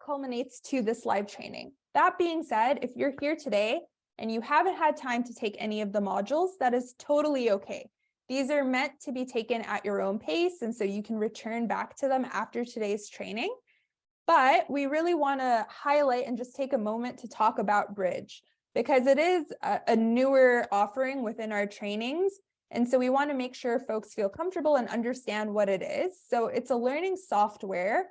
culminates to this live training. That being said, if you're here today and you haven't had time to take any of the modules, that is totally okay. These are meant to be taken at your own pace, and so you can return back to them after today's training. But we really want to highlight and just take a moment to talk about Bridge, because it is a newer offering within our trainings. And so we want to make sure folks feel comfortable and understand what it is. So it's a learning software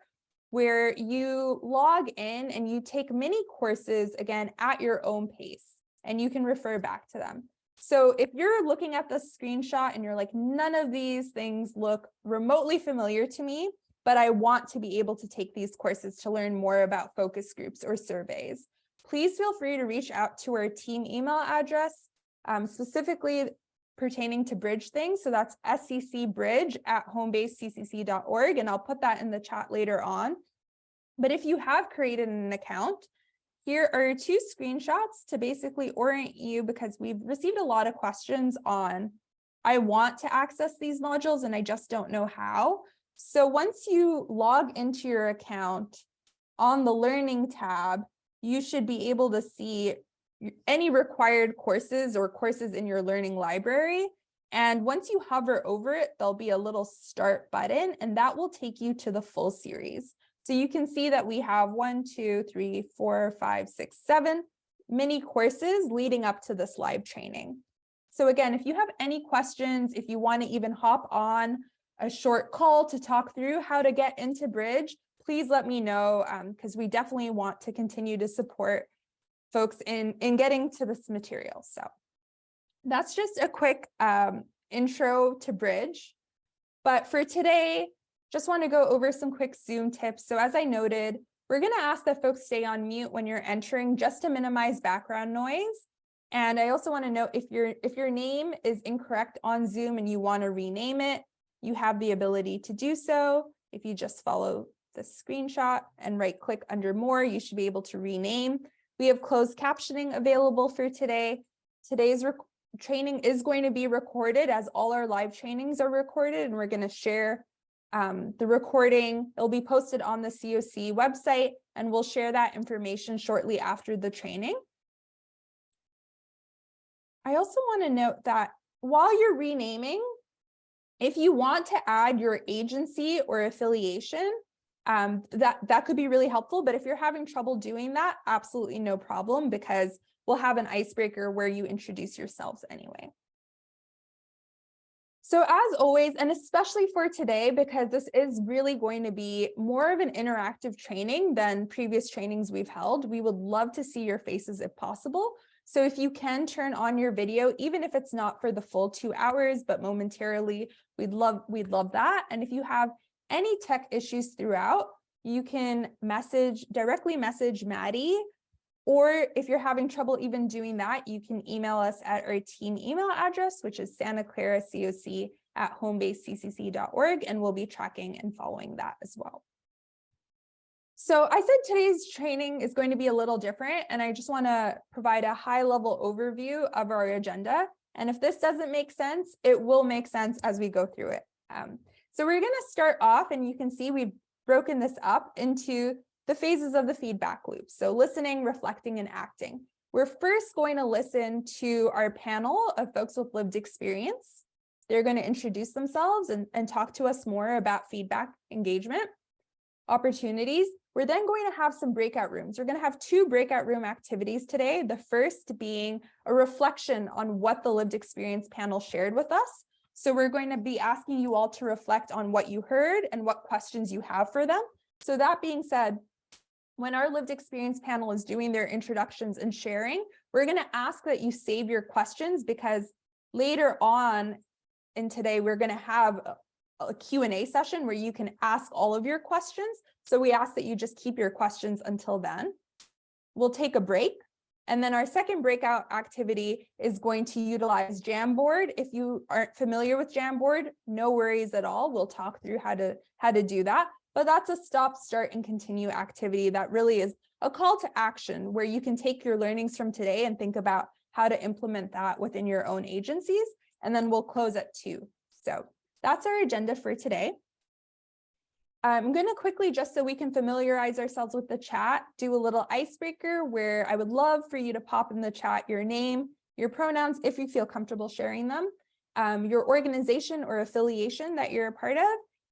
where you log in and you take mini courses, again, at your own pace, and you can refer back to them. So if you're looking at the screenshot and you're like, none of these things look remotely familiar to me, but I want to be able to take these courses to learn more about focus groups or surveys, please feel free to reach out to our team email address, specifically pertaining to Bridge things. So that's sccbridge@homebasedccc.org, and I'll put that in the chat later on. But if you have created an account, here are 2 screenshots to basically orient you, because we've received a lot of questions on, I want to access these modules and I just don't know how. So once you log into your account, on the Learning tab, you should be able to see any required courses or courses in your learning library. And once you hover over it, there'll be a little start button, and that will take you to the full series. So you can see that we have 1, 2, 3, 4, 5, 6, 7 mini courses leading up to this live training. So again, if you have any questions, if you want to even hop on a short call to talk through how to get into Bridge, please let me know, because we definitely want to continue to support folks in getting to this material. So that's just a quick intro to Bridge. But for today, just want to go over some quick Zoom tips. So as I noted, we're going to ask that folks stay on mute when you're entering, just to minimize background noise. And I also want to note, if your name is incorrect on Zoom and you want to rename it, you have the ability to do so. If you just follow the screenshot and right click under more, you should be able to rename. We have closed captioning available for today. Today's training is going to be recorded, as all our live trainings are recorded, and we're going to share the recording. It'll be posted on the CoC website, and we'll share that information shortly after the training. I also want to note that while you're renaming, if you want to add your agency or affiliation, that could be really helpful. But if you're having trouble doing that, absolutely no problem, because we'll have an icebreaker where you introduce yourselves anyway. So as always, and especially for today, because this is really going to be more of an interactive training than previous trainings we've held, we would love to see your faces if possible. So if you can turn on your video, even if it's not for the full 2 hours, but momentarily, we'd love that. And if you have any tech issues throughout, you can directly message Maddie, or if you're having trouble even doing that, you can email us at our team email address, which is santaclaracoc@homebasedccc.org, and we'll be tracking and following that as well. So I said today's training is going to be a little different, and I just want to provide a high-level overview of our agenda. And if this doesn't make sense, it will make sense as we go through it. So we're going to start off, and you can see we've broken this up into the phases of the feedback loop. So listening, reflecting, and acting. We're first going to listen to our panel of folks with lived experience. They're going to introduce themselves and talk to us more about feedback, engagement, opportunities. We're then going to have some breakout rooms. We're going to have 2 breakout room activities today. The first being a reflection on what the lived experience panel shared with us. So we're going to be asking you all to reflect on what you heard and what questions you have for them. So that being said, when our lived experience panel is doing their introductions and sharing, we're going to ask that you save your questions, because later on in today, we're going to have a Q&A session where you can ask all of your questions. So we ask that you just keep your questions until then. We'll take a break. And then our second breakout activity is going to utilize Jamboard. If you aren't familiar with Jamboard, no worries at all. We'll talk through how to do that. But that's a stop, start, and continue activity that really is a call to action, where you can take your learnings from today and think about how to implement that within your own agencies. And then we'll close at 2. So that's our agenda for today. I'm going to quickly, just so we can familiarize ourselves with the chat, do a little icebreaker where I would love for you to pop in the chat your name, your pronouns, if you feel comfortable sharing them, your organization or affiliation that you're a part of.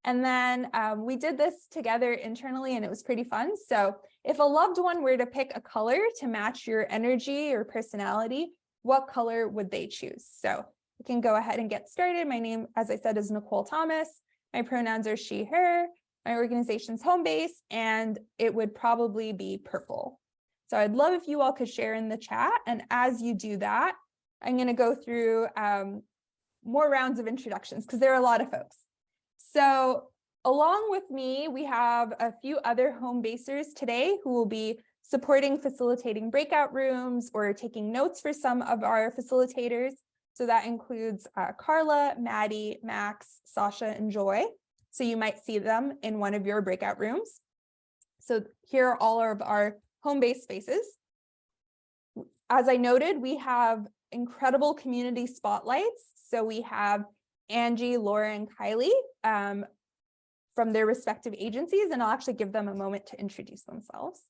And then we did this together internally and it was pretty fun. So if a loved one were to pick a color to match your energy or personality, what color would they choose? So we can go ahead and get started. My name, as I said, is Nicole Thomas. My pronouns are she, her. My organization's home base, and it would probably be purple. So I'd love if you all could share in the chat. And as you do that, I'm going to go through more rounds of introductions because there are a lot of folks. So along with me, we have a few other home basers today who will be supporting facilitating breakout rooms or taking notes for some of our facilitators. So that includes Carla, Maddie, Max, Sasha, and Joy. So you might see them in one of your breakout rooms. So here are all of our home-based spaces. As I noted, we have incredible community spotlights. So we have Angie, Laura, and Kylie from their respective agencies, and I'll actually give them a moment to introduce themselves.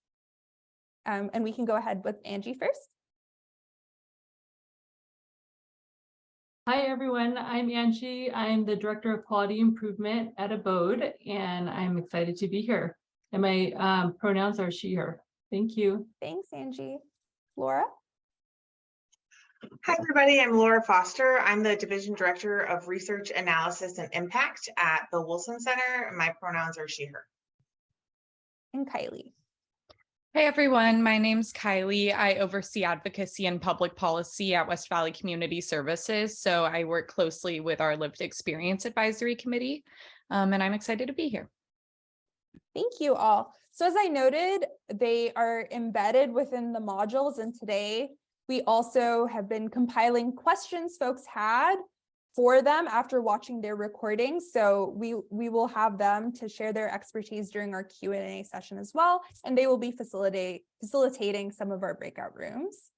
And we can go ahead with Angie first. Hi, everyone. I'm Angie. I'm the Director of Quality Improvement at Abode, and I'm excited to be here. And my pronouns are she, her. Thank you. Thanks, Angie. Laura? Hi, everybody. I'm Laura Foster. I'm the Division Director of Research, Analysis, and Impact at the Wilson Center. My pronouns are she, her. And Kylie. Hey everyone, my name's Kylie. I oversee advocacy and public policy at West Valley Community Services. So I work closely with our Lived Experience Advisory Committee, and I'm excited to be here. Thank you all. So as I noted, they are embedded within the modules, and today we also have been compiling questions folks had for them after watching their recordings. So we will have them to share their expertise during our Q&A session as well, and they will be facilitating some of our breakout rooms.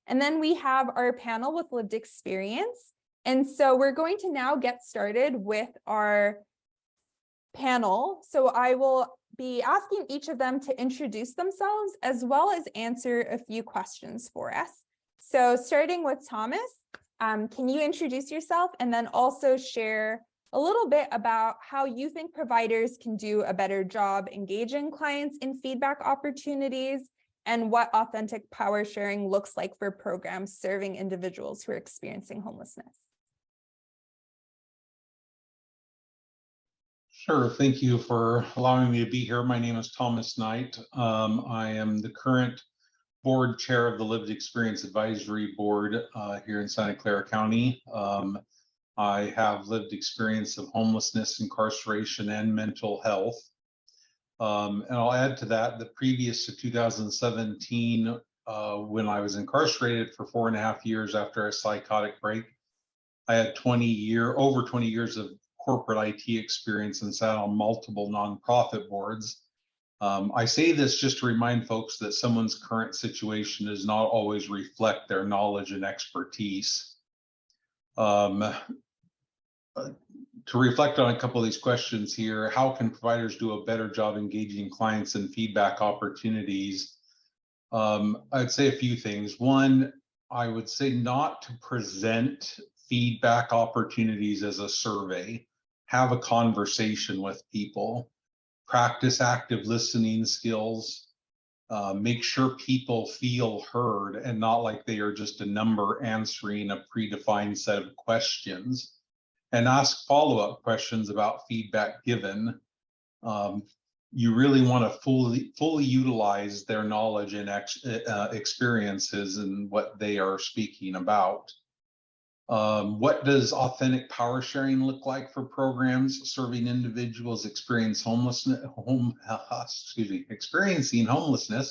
And then we have our panel with lived experience. And so we're going to now get started with our panel. So I will be asking each of them to introduce themselves as well as answer a few questions for us. So starting with Thomas, can you introduce yourself and then also share a little bit about how you think providers can do a better job engaging clients in feedback opportunities and what authentic power sharing looks like for programs serving individuals who are experiencing homelessness? Sure. Thank you for allowing me to be here. My name is Thomas Knight. I am the current board chair of the Lived Experience Advisory Board here in Santa Clara County. I have lived experience of homelessness, incarceration, and mental health. And I'll add to that, the previous to 2017, when I was incarcerated for 4.5 years after a psychotic break, I had over 20 years of corporate IT experience and sat on multiple nonprofit boards. I say this just to remind folks that someone's current situation does not always reflect their knowledge and expertise. To reflect on a couple of these questions here, how can providers do a better job engaging clients in feedback opportunities? I'd say a few things. One, I would say not to present feedback opportunities as a survey. Have a conversation with people. Practice active listening skills, make sure people feel heard and not like they are just a number answering a predefined set of questions, and ask follow-up questions about feedback given. You really want to fully utilize their knowledge and experiences and what they are speaking about. What does authentic power sharing look like for programs serving individuals experiencing homelessness,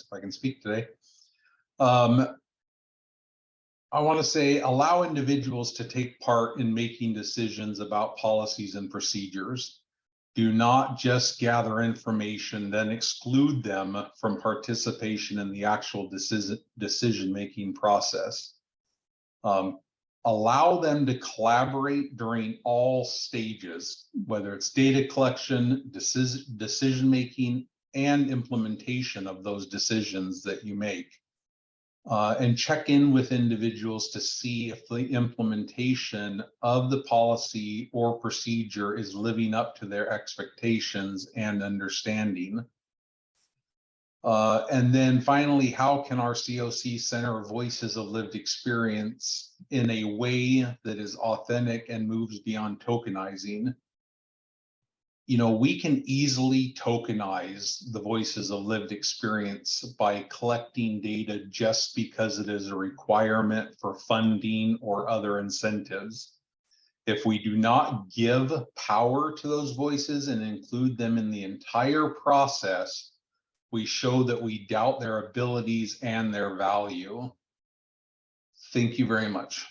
if I can speak today? I want to say allow individuals to take part in making decisions about policies and procedures. Do not just gather information, then exclude them from participation in the actual decision-making process. allow them to collaborate during all stages, whether it's data collection, decision-making, and implementation of those decisions that you make. And check in with individuals to see if the implementation of the policy or procedure is living up to their expectations and understanding. And then finally, how can our CoC center voices of lived experience in a way that is authentic and moves beyond tokenizing? You know, we can easily tokenize the voices of lived experience by collecting data just because it is a requirement for funding or other incentives. If we do not give power to those voices and include them in the entire process, we show that we doubt their abilities and their value. Thank you very much.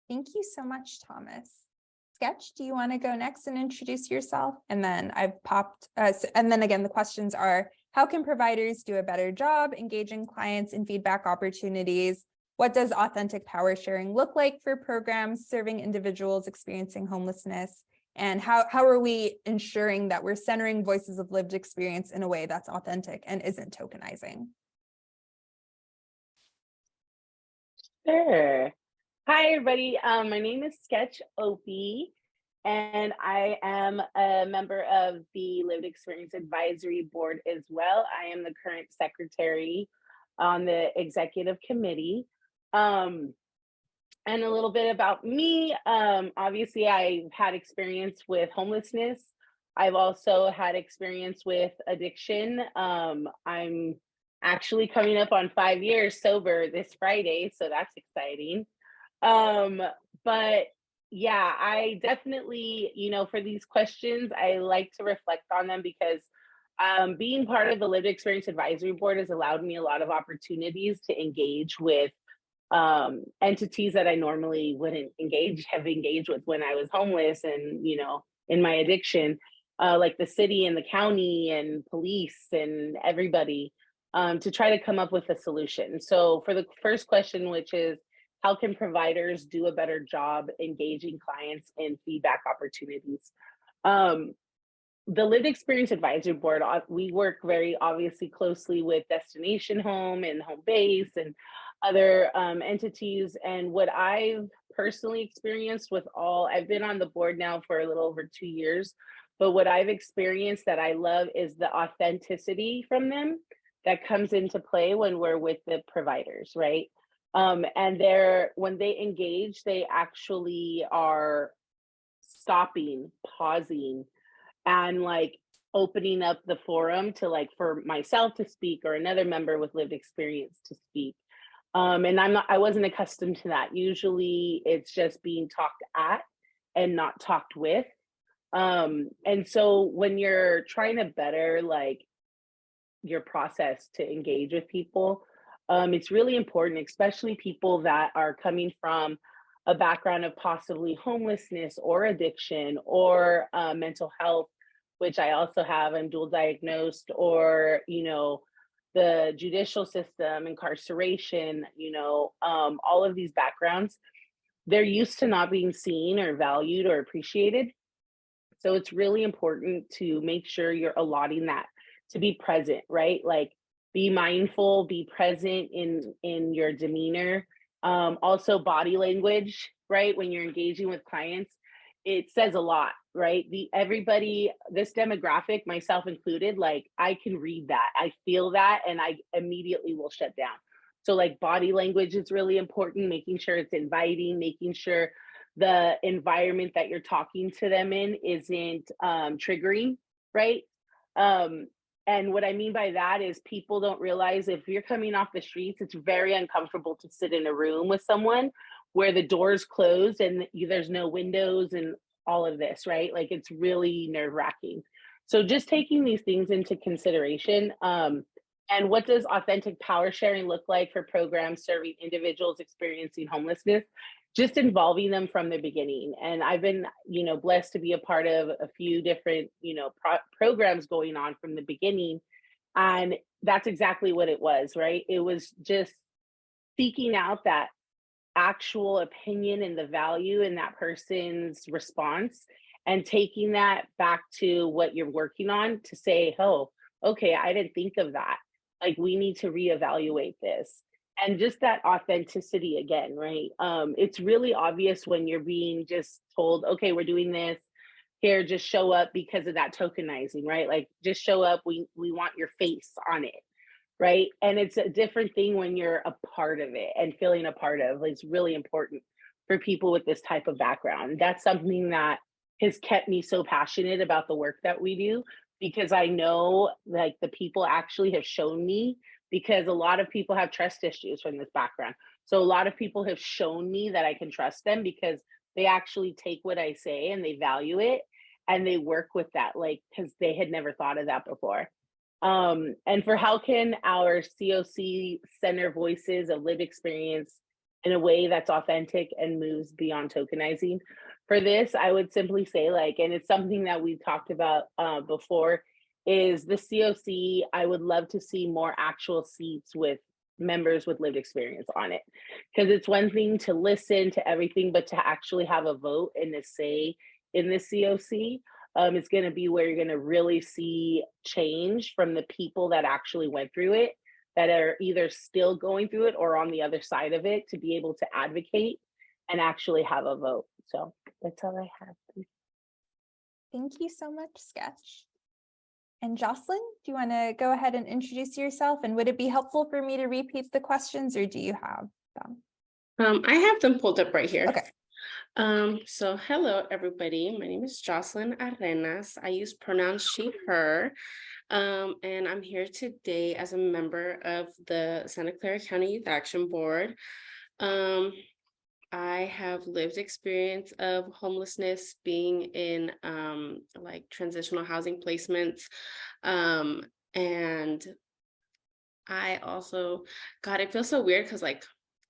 Thank you so much, Thomas. Sketch, do you want to go next and introduce yourself? And then I've popped, and then again, the questions are, how can providers do a better job engaging clients in feedback opportunities? What does authentic power sharing look like for programs serving individuals experiencing homelessness? And how are we ensuring that we're centering voices of lived experience in a way that's authentic and isn't tokenizing? Sure. Hi, everybody. My name is Sketch Opie, and I am a member of the Lived Experience Advisory Board as well. I am the current secretary on the executive committee. And a little bit about me. Obviously, I've had experience with homelessness. I've also had experience with addiction. I'm actually coming up on 5 years sober this Friday, so that's exciting. But yeah, I definitely, you know, for these questions, I like to reflect on them because being part of the Lived Experience Advisory Board has allowed me a lot of opportunities to engage with entities that I normally wouldn't have engaged with when I was homeless and, you know, in my addiction, like the city and the county and police and everybody, to try to come up with a solution. So for the first question, which is, how can providers do a better job engaging clients in feedback opportunities? The Lived Experience Advisory Board, we work very obviously closely with Destination Home and Home Base and other entities. And what I've personally experienced with I've been on the board now for a little over 2 years, but what I've experienced that I love is the authenticity from them that comes into play when we're with the providers, right? And when they engage, they actually are stopping, pausing, and like opening up the forum to like for myself to speak or another member with lived experience to speak. And I wasn't accustomed to that. Usually it's just being talked at and not talked with. And so when you're trying to better like your process to engage with people, it's really important, especially people that are coming from a background of possibly homelessness or addiction or mental health, which I also have. I'm dual diagnosed, or, you know, the judicial system, incarceration, you know, all of these backgrounds, they're used to not being seen or valued or appreciated. So it's really important to make sure you're allotting that to be present, right? Like be mindful, be present in your demeanor. Also body language, right? When you're engaging with clients, it says a lot, right? Everybody, this demographic, myself included, like I can read that, I feel that, and I immediately will shut down. So like body language is really important, making sure it's inviting, making sure the environment that you're talking to them in isn't triggering, right? And what I mean by that is people don't realize if you're coming off the streets, it's very uncomfortable to sit in a room with someone where the door's closed and there's no windows and all of this, right? Like it's really nerve-wracking. So just taking these things into consideration. And what does authentic power sharing look like for programs serving individuals experiencing homelessness? Just involving them from the beginning. And I've been, you know, blessed to be a part of a few different, you know, programs going on from the beginning. And that's exactly what it was, right? It was just seeking out that actual opinion and the value in that person's response, and taking that back to what you're working on to say, oh, okay, I didn't think of that. Like, we need to reevaluate this. And just that authenticity again, right? It's really obvious when you're being just told, okay, we're doing this here, just show up because of that tokenizing, right? Like, just show up, we want your face on it, right? And it's a different thing when you're a part of it and feeling a part of. It's really important for people with this type of background. That's something that has kept me so passionate about the work that we do, because I know, like, the people actually have shown me, because a lot of people have trust issues from this background. So a lot of people have shown me that I can trust them because they actually take what I say and they value it and they work with that, like, because they had never thought of that before. And for how can our CoC center voices of lived experience in a way that's authentic and moves beyond tokenizing? For this, I would simply say, like, and it's something that we've talked about before, is the CoC, I would love to see more actual seats with members with lived experience on it. Because it's one thing to listen to everything, but to actually have a vote and a say in the CoC, it's going to be where you're going to really see change from the people that actually went through it, that are either still going through it or on the other side of it, to be able to advocate and actually have a vote. So that's all I have. Thank you so much, Sketch. And Jocelyn, do you want to go ahead and introduce yourself? And would it be helpful for me to repeat the questions, or do you have them? I have them pulled up right here. Okay. So hello, everybody. My name is Jocelyn Arenas. I use pronouns she, her. And I'm here today as a member of the Santa Clara County Youth Action Board. I have lived experience of homelessness, being in like transitional housing placements. And I also, God, it feels so weird because, like,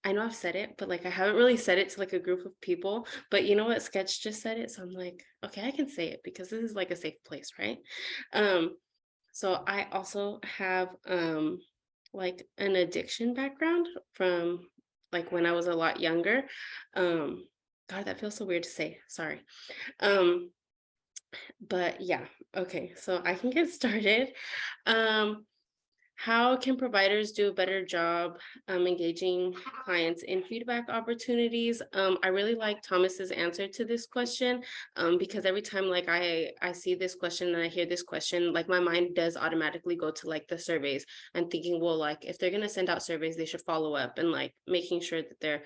I know I've said it, but like I haven't really said it to like a group of people. But you know what? Sketch just said it. So I'm like, okay, I can say it because this is like a safe place, right? So I also have like an addiction background from like when I was a lot younger. God, that feels so weird to say. Sorry. But yeah, okay, so I can get started. How can providers do a better job engaging clients in feedback opportunities? I really like Thomas's answer to this question, because every time like I see this question and I hear this question, like my mind does automatically go to like the surveys and thinking, well, like if they're gonna send out surveys, they should follow up and like making sure that they're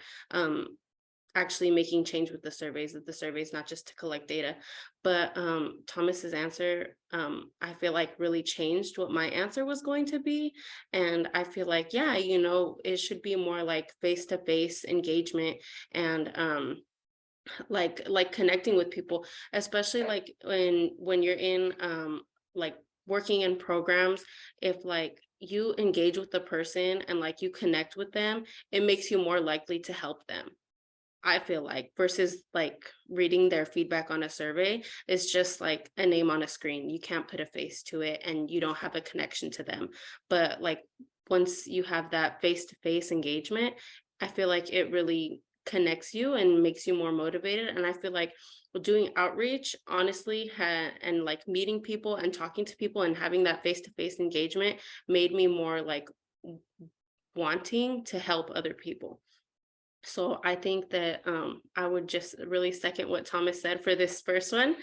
actually making change with the surveys, that the surveys not just to collect data. But Thomas's answer, I feel like really changed what my answer was going to be. And I feel like, yeah, you know, it should be more like face-to-face engagement and like connecting with people, especially like when you're in like working in programs. If like you engage with the person and like you connect with them, it makes you more likely to help them, I feel like, versus like reading their feedback on a survey. It's just like a name on a screen. You can't put a face to it and you don't have a connection to them. But like once you have that face-to-face engagement, I feel like it really connects you and makes you more motivated. And I feel like doing outreach, honestly, and like meeting people and talking to people and having that face-to-face engagement made me more like wanting to help other people. So I think that I would just really second what Thomas said for this first one.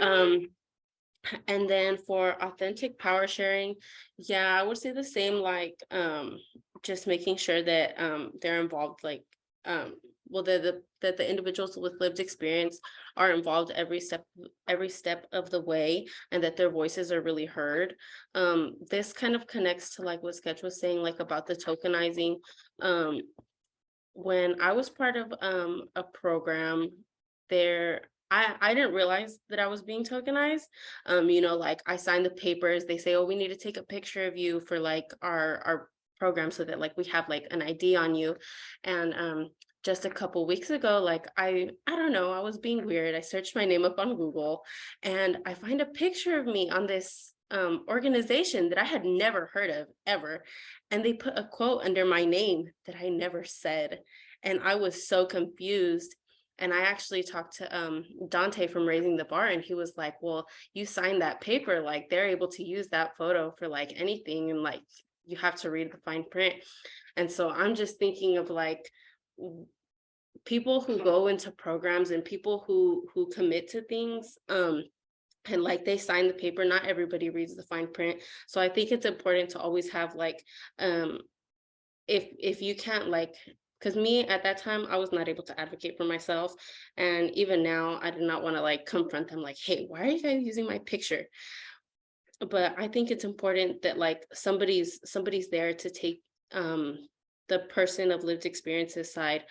And then for authentic power sharing, yeah, I would say the same, like just making sure that they're involved, like well, that the individuals with lived experience are involved every step of the way, and that their voices are really heard. This kind of connects to like what Sketch was saying, like about the tokenizing. When I was part of a program there, I didn't realize that I was being tokenized. You know, like I signed the papers, they say, oh, we need to take a picture of you for like our program so that like we have like an ID on you. And just a couple weeks ago, like I don't know, I was being weird. I searched my name up on Google and I find a picture of me on this organization that I had never heard of ever. And they put a quote under my name that I never said. And I was so confused. And I actually talked to Dante from Raising the Bar, and he was like, well, you signed that paper, like they're able to use that photo for like anything, and like you have to read the fine print. And so I'm just thinking of like people who go into programs and people who commit to things, and like they sign the paper, not everybody reads the fine print. So I think it's important to always have like, if you can't, like, because me at that time, I was not able to advocate for myself. And even now, I do not want to like confront them like, hey, why are you guys using my picture? But I think it's important that like somebody's there to take the person of lived experiences side,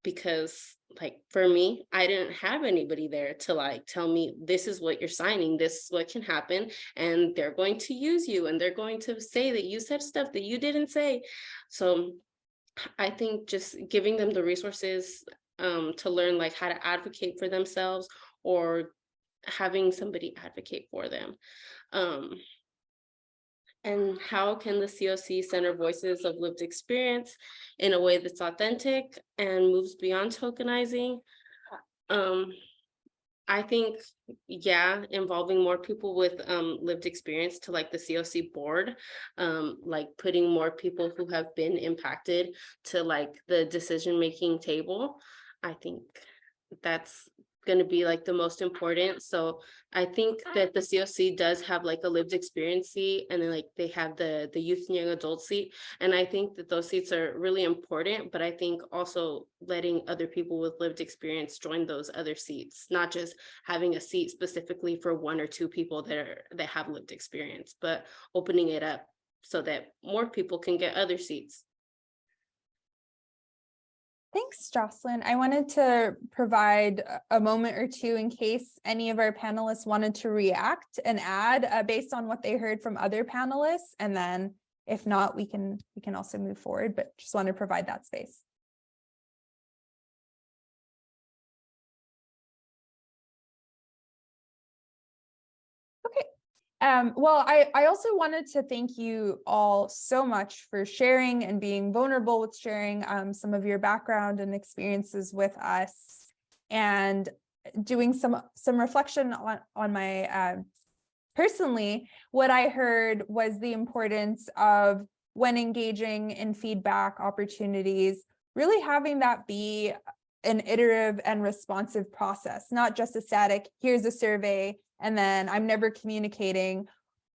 because like for me, I didn't have anybody there to like tell me this is what you're signing, this is what can happen, and they're going to use you, and they're going to say that you said stuff that you didn't say. So I think just giving them the resources to learn like how to advocate for themselves, or having somebody advocate for them. And how can the CoC center voices of lived experience in a way that's authentic and moves beyond tokenizing? I think, yeah, involving more people with lived experience to like the CoC board, like putting more people who have been impacted to like the decision-making table. I think that's going to be like the most important. So I think that the CoC does have like a lived experience seat, and then like they have the youth and young adult seat. And I think that those seats are really important, but I think also letting other people with lived experience join those other seats, not just having a seat specifically for 1 or 2 people that have lived experience, but opening it up so that more people can get other seats. Thanks, Jocelyn. I wanted to provide a moment or two in case any of our panelists wanted to react and add based on what they heard from other panelists. And then if not, we can also move forward, but just want to provide that space. Okay. Well, I also wanted to thank you all so much for sharing and being vulnerable with sharing some of your background and experiences with us, and doing some reflection on my personally. What I heard was the importance of, when engaging in feedback opportunities, really having that be an iterative and responsive process, not just a static, here's a survey, and then I'm never communicating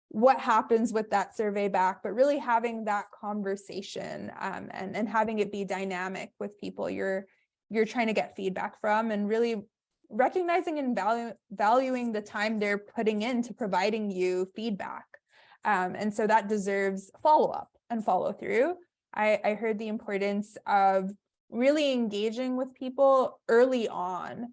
what happens with that survey back, but really having that conversation and having it be dynamic with people you're trying to get feedback from, and really recognizing and valuing the time they're putting into providing you feedback. And so that deserves follow-up and follow-through. I heard the importance of really engaging with people early on.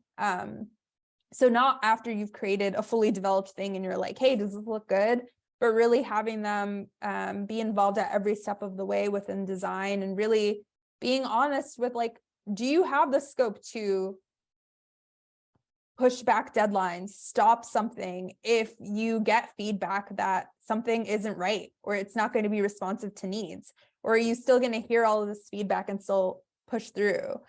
So not after you've created a fully developed thing and you're like, hey, does this look good? But really having them be involved at every step of the way within design, and really being honest with like, do you have the scope to push back deadlines, stop something if you get feedback that something isn't right, or it's not going to be responsive to needs? Or are you still going to hear all of this feedback and still push through?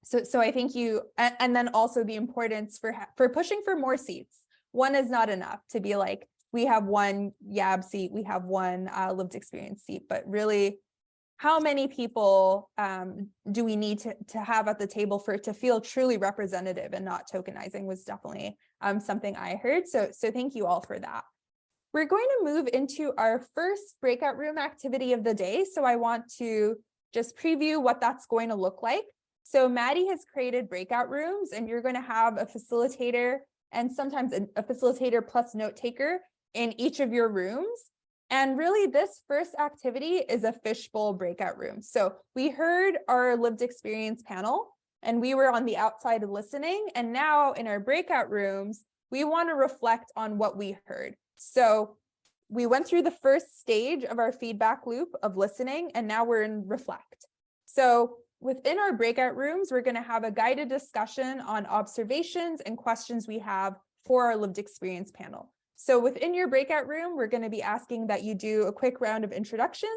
So I think you, and then also the importance for pushing for more seats. One is not enough to be like, we have one YAB seat, we have one lived experience seat, but really, how many people do we need to have at the table for it to feel truly representative and not tokenizing, was definitely something I heard. So thank you all for that. We're going to move into our first breakout room activity of the day. So I want to just preview what that's going to look like. So Maddie has created breakout rooms, and you're going to have a facilitator, and sometimes a facilitator plus note taker in each of your rooms. And really, this first activity is a fishbowl breakout room. So we heard our lived experience panel, and we were on the outside listening. And now in our breakout rooms, we want to reflect on what we heard. So we went through the first stage of our feedback loop of listening, and now we're in reflect. So within our breakout rooms, we're going to have a guided discussion on observations and questions we have for our lived experience panel. So within your breakout room, we're going to be asking that you do a quick round of introductions,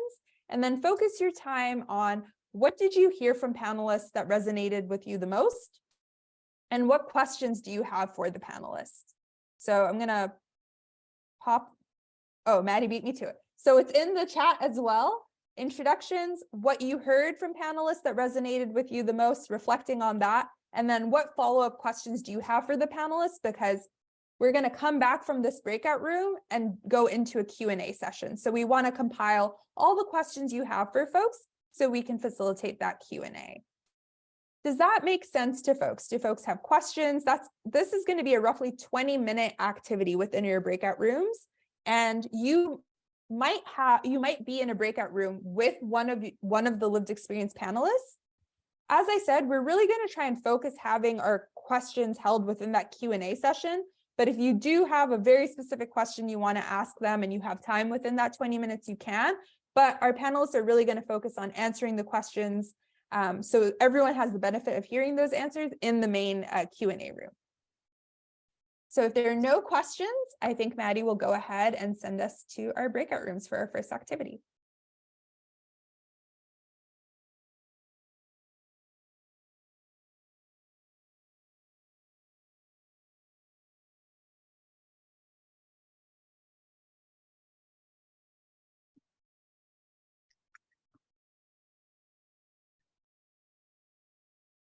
and then focus your time on what did you hear from panelists that resonated with you the most? And what questions do you have for the panelists? So I'm gonna pop, oh, Maddie beat me to it. So it's in the chat as well. Introductions, what you heard from panelists that resonated with you the most, reflecting on that. And then what follow-up questions do you have for the panelists? Because we're going to come back from this breakout room and go into a Q&A session. So we want to compile all the questions you have for folks so we can facilitate that Q&A. Does that make sense to folks? Do folks have questions? This is going to be a roughly 20-minute activity within your breakout rooms. And you might be in a breakout room with one of the lived experience panelists. As I said, we're really going to try and focus having our questions held within that Q&A session. But if you do have a very specific question you want to ask them and you have time within that 20 minutes, you can. But our panelists are really going to focus on answering the questions. So everyone has the benefit of hearing those answers in the main Q&A room. So if there are no questions, I think Maddie will go ahead and send us to our breakout rooms for our first activity.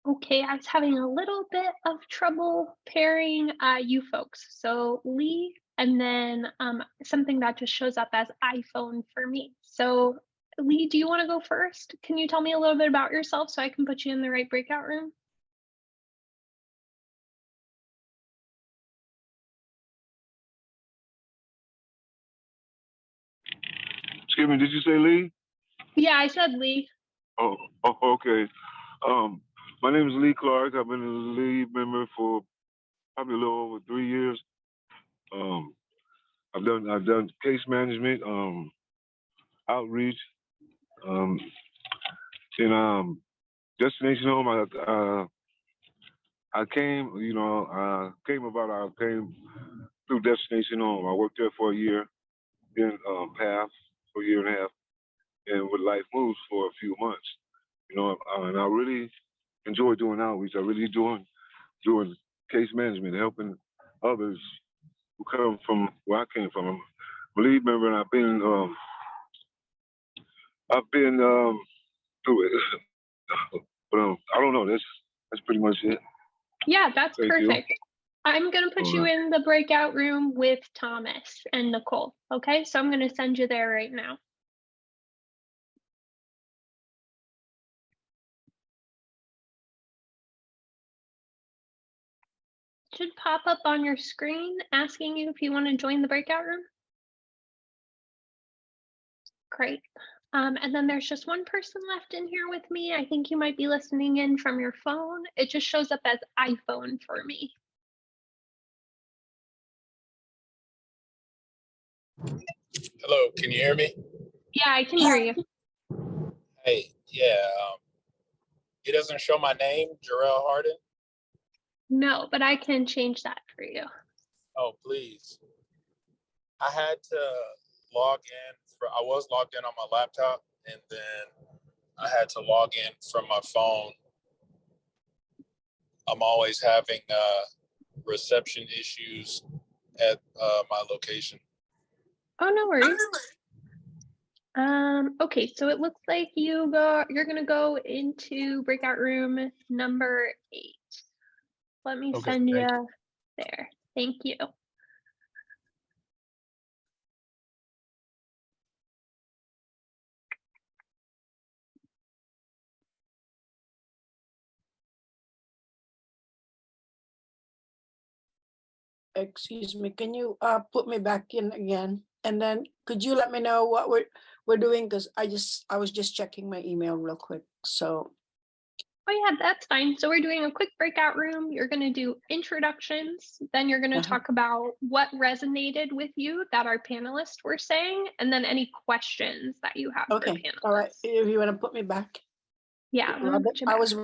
Okay, I was having a little bit of trouble pairing you folks. So Lee, and then something that just shows up as iPhone for me. So Lee, do you want to go first? Can you tell me a little bit about yourself so I can put you in the right breakout room? Excuse me, did you say Lee? Yeah, I said Lee. Oh, okay. My name is Lee Clark. I've been a lead member for probably a little over 3 years. I've done case management, outreach, in destination home. I came through destination home. I worked there for a year, then PATH for a year and a half, and with Life Moves for a few months. And I really enjoy doing outreach. I really doing case management, helping others who come from where I came from. I'm a lead member, and I've been through it. But I don't know. That's pretty much it. Yeah, that's Thank perfect. you. I'm going to put you in the breakout room with Thomas and Nicole. Okay, so I'm going to send you there right now. Should pop up on your screen asking you if you want to join the breakout room. Great. And then there's just one person left in here with me. I think you might be listening in from your phone. It just shows up as iPhone for me. Hello, can you hear me? Yeah, I can hear you. Hey, yeah, it doesn't show my name, Jarrell Harden. No, but I can change that for you. Oh, please. I had to log in. I was logged in on my laptop, and then I had to log in from my phone. I'm always having reception issues at my location. Oh, no worries. Okay, so it looks like you're gonna go into breakout room number 8. Let me send you there. Thank you. Excuse me, can you put me back in again? And then could you let me know what we're doing? Because I was just checking my email real quick. So Oh yeah, that's fine. So we're doing a quick breakout room. You're going to do introductions. Then you're going to talk about what resonated with you that our panelists were saying, and then any questions that you have for panelists. All right. If you want to put me back. Yeah, I was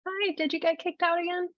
Hi, did you get kicked out again?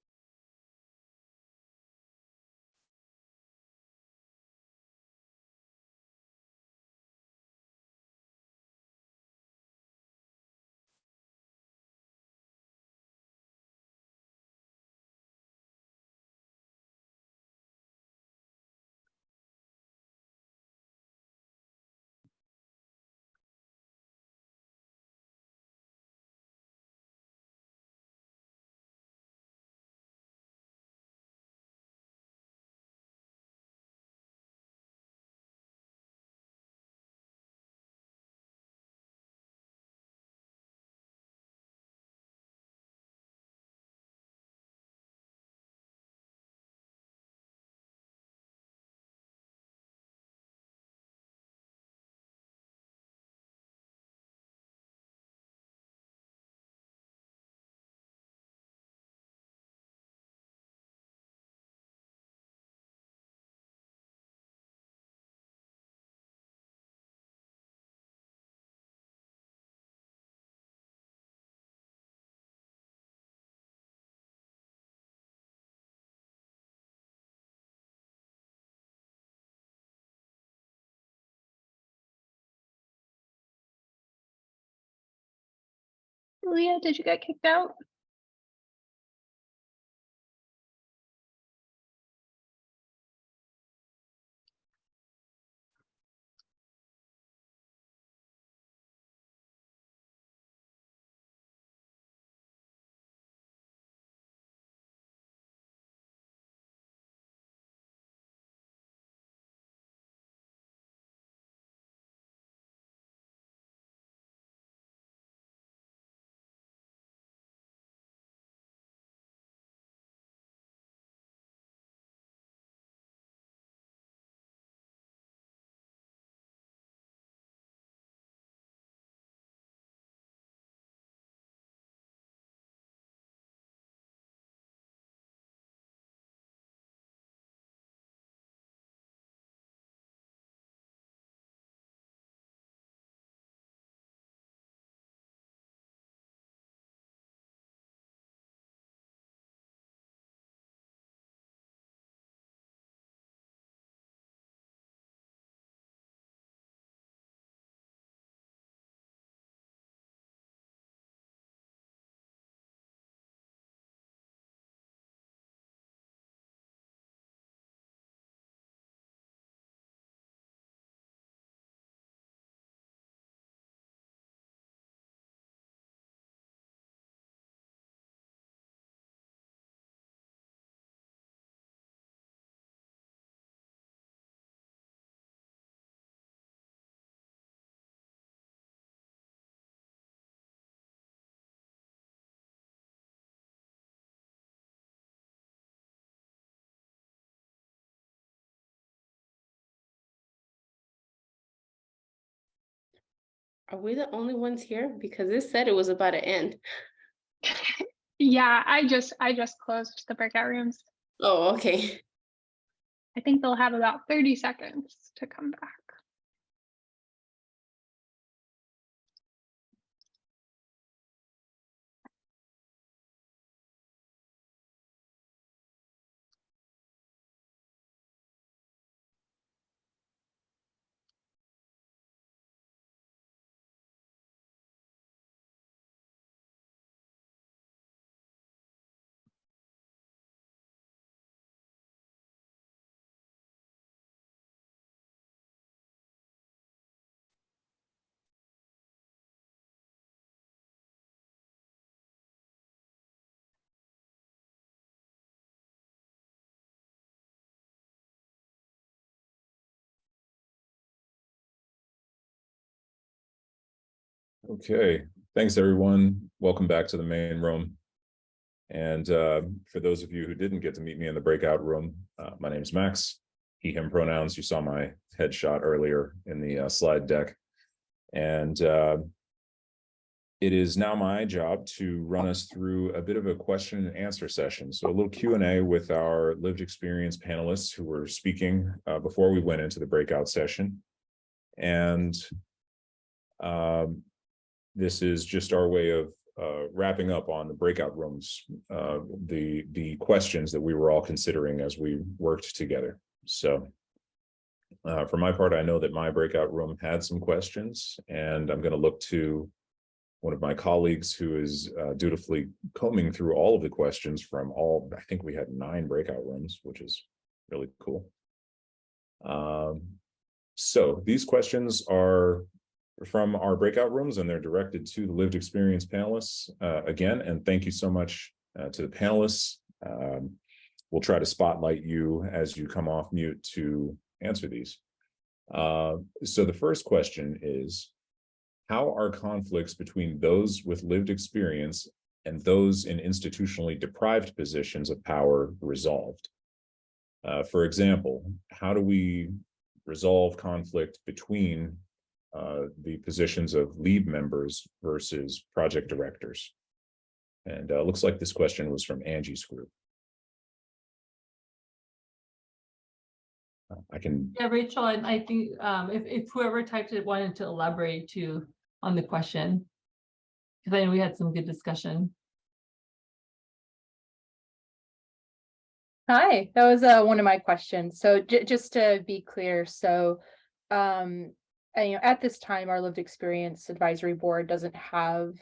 Leah, did you get kicked out? Are we the only ones here? Because it said it was about to end. Yeah, I just closed the breakout rooms. Oh, okay. I think they'll have about 30 seconds to come back. Okay, thanks everyone. Welcome back to the main room. And for those of you who didn't get to meet me in the breakout room, my name is Max, he, him pronouns. You saw my headshot earlier in the slide deck. And it is now my job to run us through a bit of a question and answer session. So a little Q&A with our lived experience panelists who were speaking before we went into the breakout session. And this is just our way of wrapping up on the breakout rooms, the questions that we were all considering as we worked together. So for my part, I know that my breakout room had some questions, and I'm going to look to one of my colleagues who is dutifully combing through all of the questions from all, I think we had 9 breakout rooms, which is really cool. So these questions are from our breakout rooms, and they're directed to the lived experience panelists again, and thank you so much to the panelists. We'll try to spotlight you as you come off mute to answer these. So the first question is, how are conflicts between those with lived experience and those in institutionally deprived positions of power resolved? For example, how do we resolve conflict between the positions of lead members versus project directors? And it looks like this question was from Angie's group. I can. Yeah, Rachel, and I think if whoever typed it wanted to elaborate too on the question, because I know we had some good discussion. Hi, that was one of my questions. So just to be clear, so at this time, our lived experience advisory board doesn't have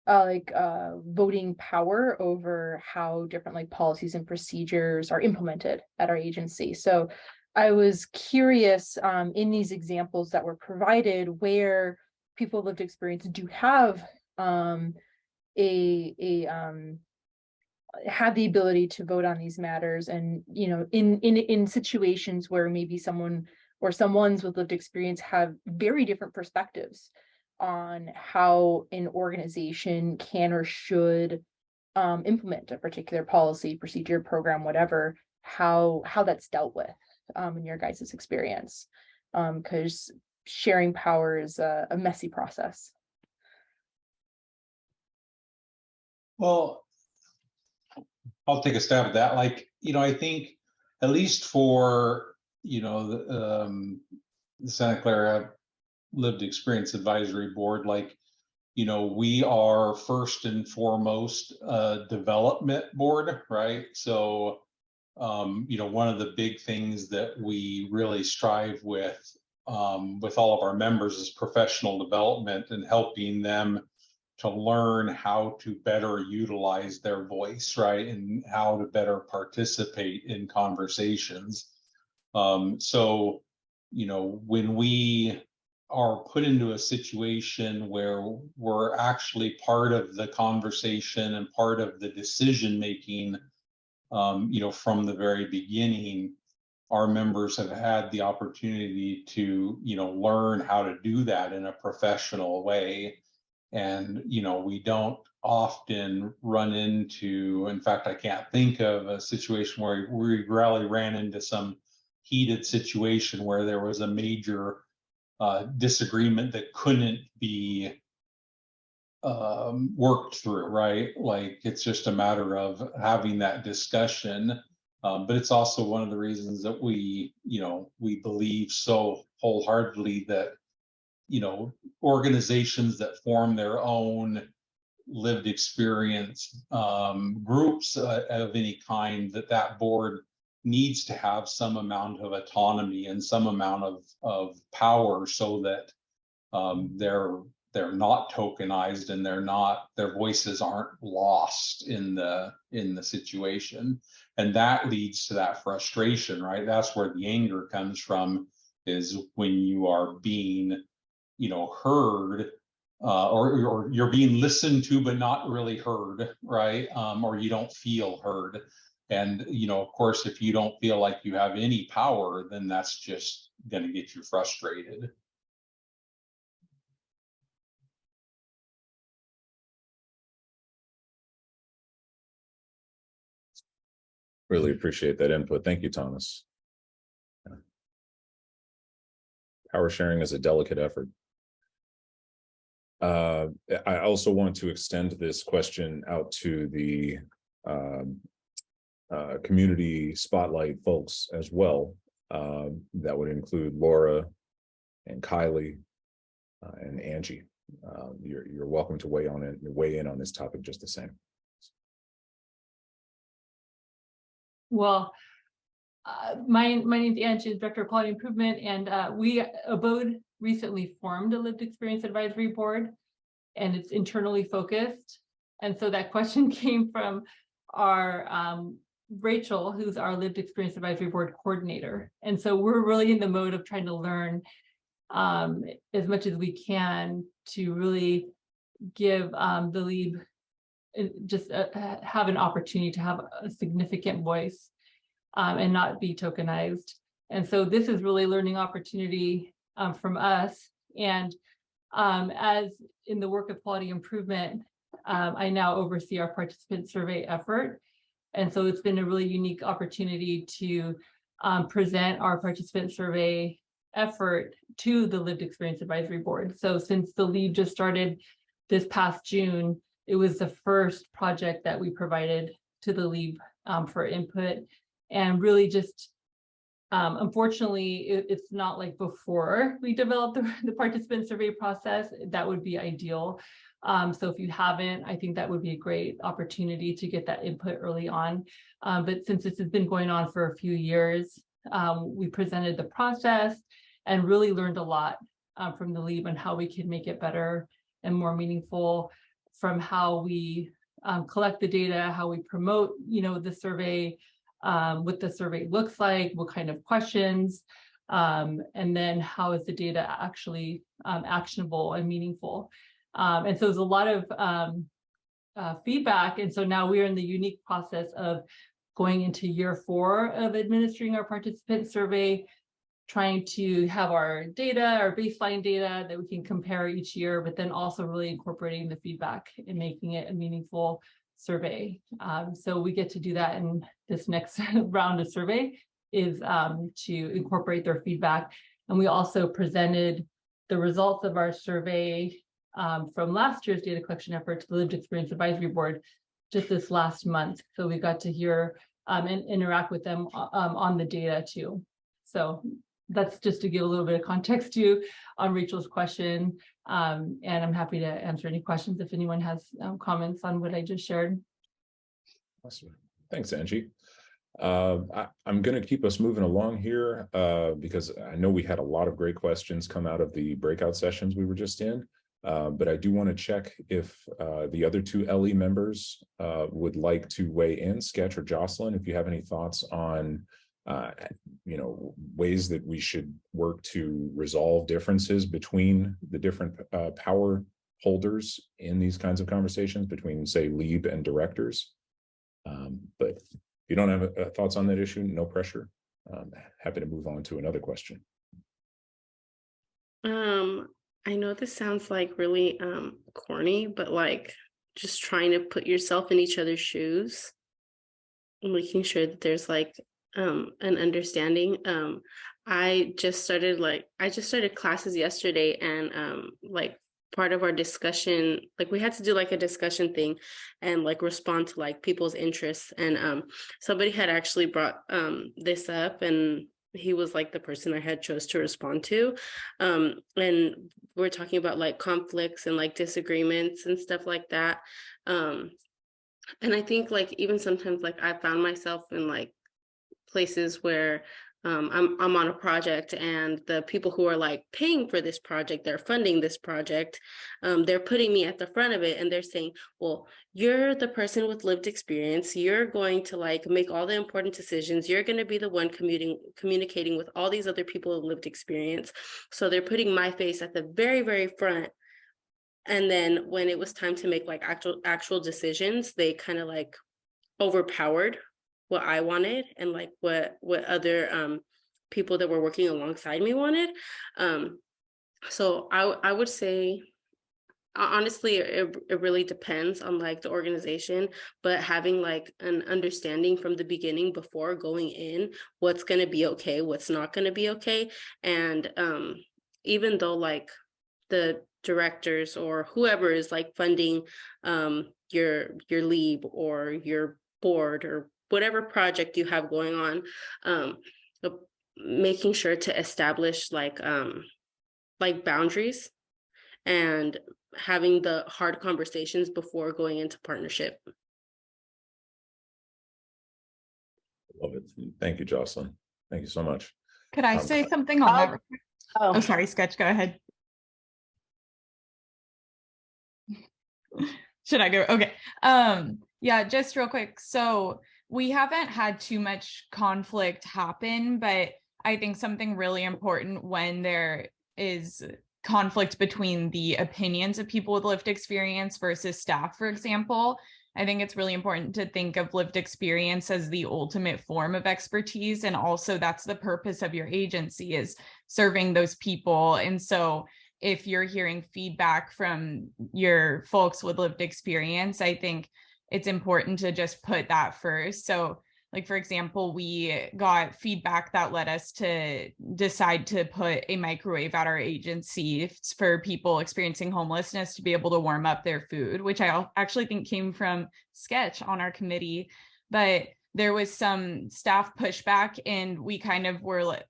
voting power over how different policies and procedures are implemented at our agency. So I was curious in these examples that were provided where people with lived experience do have have the ability to vote on these matters, and in situations where maybe someone's with lived experience have very different perspectives on how an organization can or should implement a particular policy, procedure, program, whatever, how that's dealt with in your guys' experience, because sharing power is a messy process. Well, I'll take a stab at that. I think at least for, the Santa Clara Lived Experience Advisory Board, we are first and foremost a development board, right? So, one of the big things that we really strive with all of our members is professional development and helping them to learn how to better utilize their voice, right? And how to better participate in conversations. So, when we are put into a situation where we're actually part of the conversation and part of the decision making, from the very beginning, our members have had the opportunity to, learn how to do that in a professional way. And, we don't often run into, in fact, I can't think of a situation where we really ran into some heated situation where there was a major disagreement that couldn't be worked through, right? It's just a matter of having that discussion. But it's also one of the reasons that we believe so wholeheartedly that, organizations that form their own lived experience groups of any kind, that board needs to have some amount of autonomy and some amount of power, so that they're not tokenized and their voices aren't lost in the situation. And that leads to that frustration, right? That's where the anger comes from, is when you are being heard, or you're being listened to but not really heard, right? Or you don't feel heard. And of course, if you don't feel like you have any power, then that's just going to get you frustrated. Really appreciate that input. Thank you, Thomas. Power sharing is a delicate effort. I also want to extend this question out to the community spotlight folks as well. That would include Laura and Kylie and Angie. you're welcome to weigh in on this topic just the same. Well, my name's Angie, Director of Quality Improvement, and Abode recently formed a Lived Experience Advisory Board, and it's internally focused. And so that question came from our Rachel, who's our Lived Experience Advisory Board coordinator. And so we're really in the mode of trying to learn as much as we can to really give the LEAB just have an opportunity to have a significant voice and not be tokenized. And so this is really a learning opportunity from us. And as in the work of quality improvement, I now oversee our participant survey effort. And so it's been a really unique opportunity to present our participant survey effort to the Lived Experience Advisory Board. So since the LEAB just started this past June, it was the first project that we provided to the LEAB for input. And really just, unfortunately, it's not like before we developed the participant survey process. That would be ideal. So if you haven't, I think that would be a great opportunity to get that input early on. But since this has been going on for a few years, we presented the process and really learned a lot from the LEAB on how we can make it better and more meaningful, from how we collect the data, how we promote, the survey, what the survey looks like, what kind of questions, and then how is the data actually actionable and meaningful. And so there's a lot of feedback. And so now we're in the unique process of going into year 4 of administering our participant survey, trying to have our data, our baseline data that we can compare each year, but then also really incorporating the feedback and making it a meaningful survey. So we get to do that in this next round of survey, is to incorporate their feedback. And we also presented the results of our survey from last year's data collection effort to the Lived Experience Advisory Board just this last month. So we got to hear and interact with them on the data too. So that's just to give a little bit of context to you on Rachel's question. And I'm happy to answer any questions if anyone has comments on what I just shared. Awesome. Thanks, Angie. I'm going to keep us moving along here because I know we had a lot of great questions come out of the breakout sessions we were just in. But I do want to check if the other 2 LE members would like to weigh in. Sketch or Jocelyn, if you have any thoughts on ways that we should work to resolve differences between the different power holders in these kinds of conversations between, say, LEAB and directors. But if you don't have thoughts on that issue, no pressure. Happy to move on to another question. I know this sounds like really corny, but like just trying to put yourself in each other's shoes and making sure that there's like an understanding. I just started classes yesterday, and like part of our discussion, like we had to do like a discussion thing and like respond to like people's interests, and somebody had actually brought this up, and he was like the person I had chose to respond to, and we're talking about like conflicts and like disagreements and stuff like that, and I think like even sometimes like I found myself in like places where I'm on a project, and the people who are like paying for this project, they're funding this project, they're putting me at the front of it, and they're saying, well, you're the person with lived experience, you're going to like make all the important decisions, you're going to be the one communicating with all these other people with lived experience. So they're putting my face at the very, very front. And then when it was time to make like actual decisions, they kind of like overpowered what I wanted and like what other people that were working alongside me wanted. So I would say, honestly, it really depends on like the organization, but having like an understanding from the beginning before going in, what's going to be okay, what's not going to be okay. And even though like the directors or whoever is like funding your LEAB or your board or whatever project you have going on, making sure to establish like boundaries and having the hard conversations before going into partnership. Love it. Thank you, Jocelyn. Thank you so much. Could I say something on that? Oh, Oh, sorry, Sketch, go ahead. Should I go? Okay. Yeah, just real quick. So we haven't had too much conflict happen, but I think something really important when there is conflict between the opinions of people with lived experience versus staff, for example, I think it's really important to think of lived experience as the ultimate form of expertise. And also that's the purpose of your agency, is serving those people. And so if you're hearing feedback from your folks with lived experience, I think it's important to just put that first. So like, for example, we got feedback that led us to decide to put a microwave at our agency for people experiencing homelessness to be able to warm up their food, which I actually think came from Sketch on our committee. But there was some staff pushback, and we kind of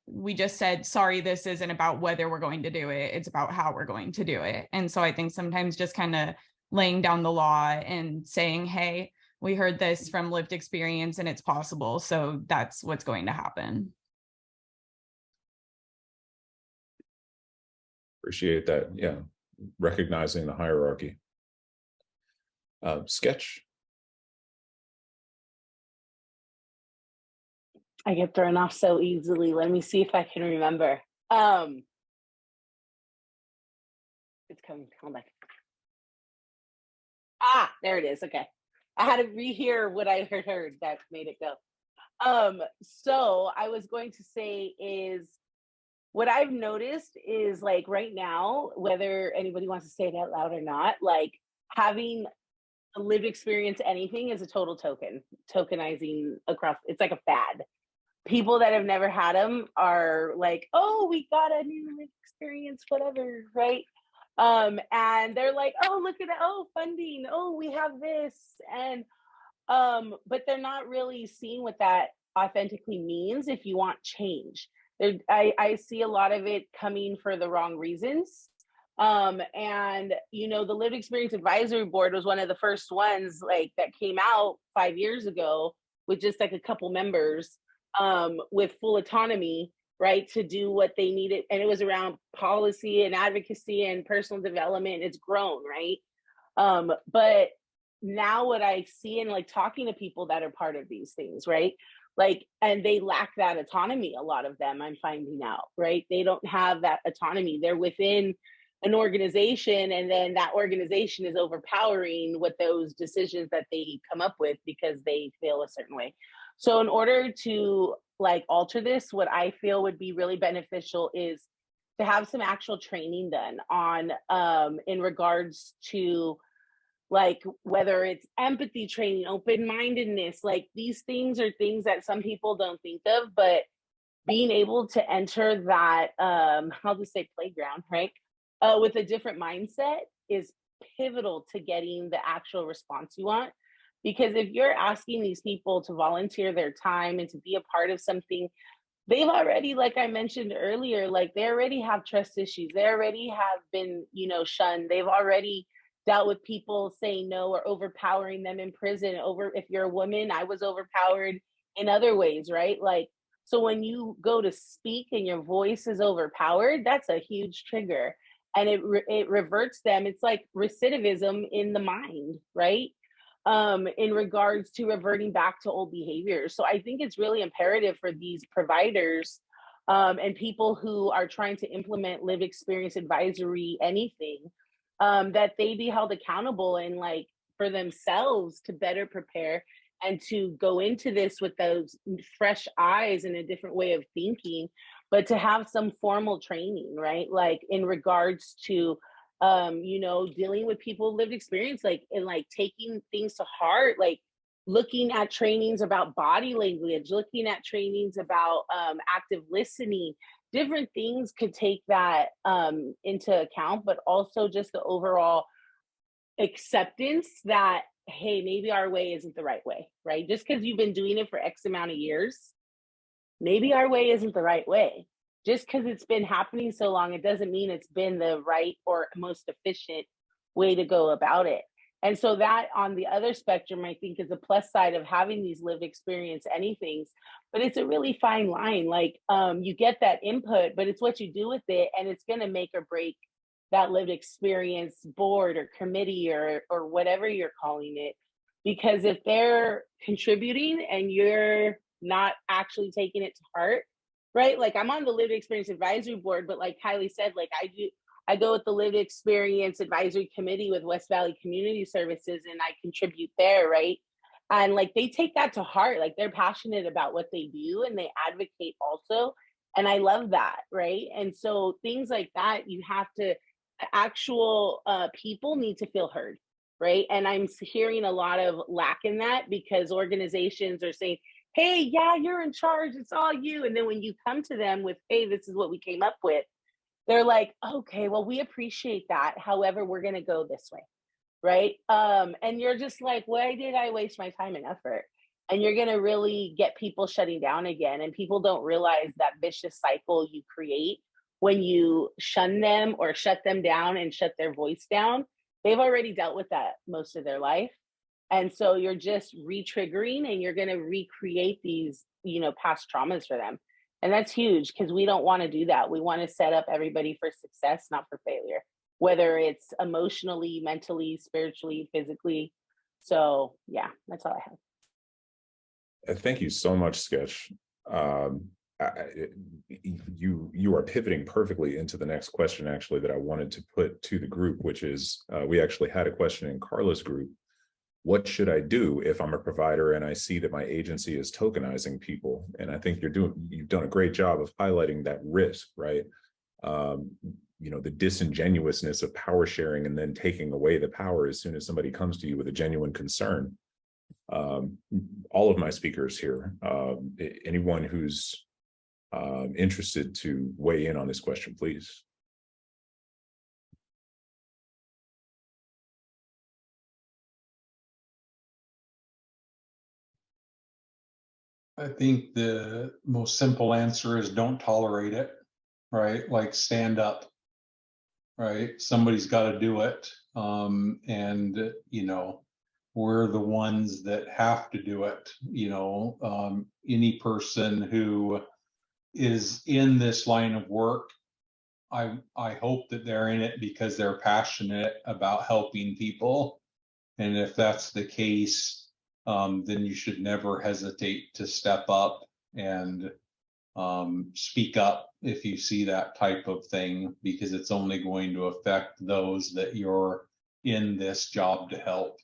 we just said, sorry, this isn't about whether we're going to do it. It's about how we're going to do it. And so I think sometimes just kind of laying down the law and saying, hey, we heard this from lived experience and it's possible. So that's what's going to happen. Appreciate that. Yeah. Recognizing the hierarchy. Sketch. I get thrown off so easily. Let me see if I can remember. It's coming. Hold on. Ah, there it is. Okay. I had to rehear what I heard that made it go. So I was going to say is what I've noticed is, like, right now, whether anybody wants to say it out loud or not, like, having a lived experience anything is a total tokenizing across. It's like a fad. People that have never had them are like, oh, we got a new lived experience, whatever, right? And they're like, oh, look at that, oh, funding, oh, we have this. And but they're not really seeing what that authentically means if you want change. I see a lot of it coming for the wrong reasons. And you know, the Lived Experience Advisory Board was one of the first ones, like, that came out 5 years ago with just like a couple members, with full autonomy, right, to do what they needed. And it was around policy and advocacy and personal development. It's grown, right? But now what I see in, like, talking to people that are part of these things, right? Like, and they lack that autonomy. A lot of them, I'm finding out, right? They don't have that autonomy. They're within an organization, and then that organization is overpowering what those decisions that they come up with because they feel a certain way. So in order to, like, alter this, what I feel would be really beneficial is to have some actual training done on in regards to, like, whether it's empathy training, open-mindedness, like, these things are things that some people don't think of, but being able to enter that, I'll just say playground, right? With a different mindset is pivotal to getting the actual response you want. Because if you're asking these people to volunteer their time and to be a part of something, they've already, like I mentioned earlier, like, they already have trust issues. They already have been, you know, shunned. They've already dealt with people saying no or overpowering them in prison. If you're a woman, I was overpowered in other ways, right? Like, so when you go to speak and your voice is overpowered, that's a huge trigger. And it reverts them. It's like recidivism in the mind, right? In regards to reverting back to old behaviors. So I think it's really imperative for these providers and people who are trying to implement lived experience advisory anything, that they be held accountable and, like, for themselves to better prepare and to go into this with those fresh eyes and a different way of thinking, but to have some formal training, right? Like, in regards to you know, dealing with people lived experience, like, and, like, taking things to heart, like looking at trainings about body language, looking at trainings about active listening. Different things could take that into account, but also just the overall acceptance that, hey, maybe our way isn't the right way, right? Just because you've been doing it for X amount of years, maybe our way isn't the right way. just because it's been happening so long, it doesn't mean it's been the right or most efficient way to go about it. And so that on the other spectrum, I think is a plus side of having these lived experience anythings, but it's a really fine line. Like you get that input, but it's what you do with it, and it's going to make or break that lived experience board or committee or whatever you're calling it. Because if they're contributing and you're not actually taking it to heart, right? Like I'm on the lived experience advisory board, but like Kylie said, like I go with the lived experience advisory committee with West Valley Community Services, and I contribute there, right? And like they take that to heart, like they're passionate about what they do and they advocate also. And I love that, right? And so things like that, you have to, actual people need to feel heard, right? And I'm hearing a lot of lack in that because organizations are saying, hey, yeah, you're in charge, it's all you. And then when you come to them with, hey, this is what we came up with, they're like, okay, well, we appreciate that. However, we're going to go this way, right? And you're just like, why did I waste my time and effort? And you're going to really get people shutting down again. And people don't realize that vicious cycle you create when you shun them or shut them down and shut their voice down. They've already dealt with that most of their life. And so you're just re-triggering and you're going to recreate these, past traumas for them. And that's huge because we don't want to do that. We want to set up everybody for success, not for failure, whether it's emotionally, mentally, spiritually, physically. So yeah, that's all I have. Thank you so much, Sketch. You are pivoting perfectly into the next question, actually, that I wanted to put to the group, which is, we actually had a question in Carla's group. What should I do if I'm a provider and I see that my agency is tokenizing people? And I think you've done a great job of highlighting that risk, right? The disingenuousness of power sharing and then taking away the power as soon as somebody comes to you with a genuine concern. All of my speakers here, anyone who's interested to weigh in on this question, please. I think the most simple answer is don't tolerate it, right? Like stand up, right? Somebody's got to do it. We're the ones that have to do it. Any person who is in this line of work, I hope that they're in it because they're passionate about helping people. And if that's the case, then you should never hesitate to step up and speak up if you see that type of thing, because it's only going to affect those that you're in this job to help.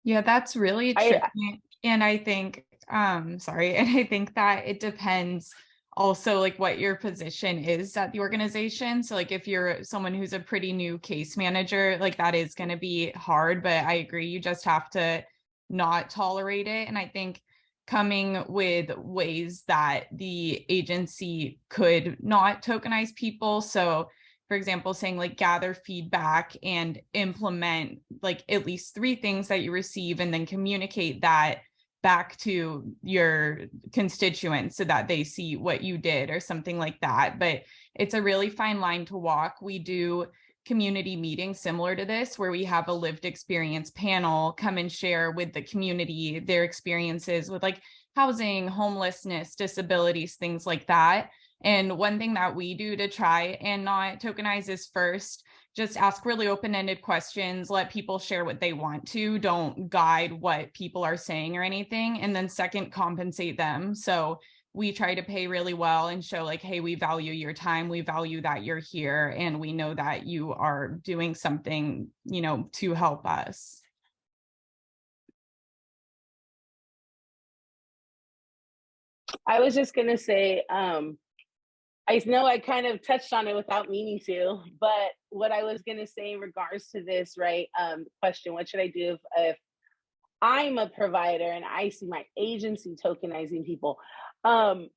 Yeah, that's really tricky. And I think, and I think that it depends also like what your position is at the organization. So like if you're someone who's a pretty new case manager, like that is going to be hard, but I agree, you just have to not tolerate it. And I think coming with ways that the agency could not tokenize people. So for example, saying like gather feedback and implement like at least 3 things that you receive and then communicate that back to your constituents so that they see what you did or something like that. But it's a really fine line to walk. We do community meetings similar to this, where we have a lived experience panel come and share with the community their experiences with like housing, homelessness, disabilities, things like that. And one thing that we do to try and not tokenize is first, just ask really open-ended questions, let people share what they want to, don't guide what people are saying or anything. And then second, compensate them. So we try to pay really well and show like, hey, we value your time. We value that you're here. And we know that you are doing something, to help us. I was just going to say, I know I kind of touched on it without meaning to, but what I was going to say in regards to this, right, question, what should I do if I'm a provider and I see my agency tokenizing people? On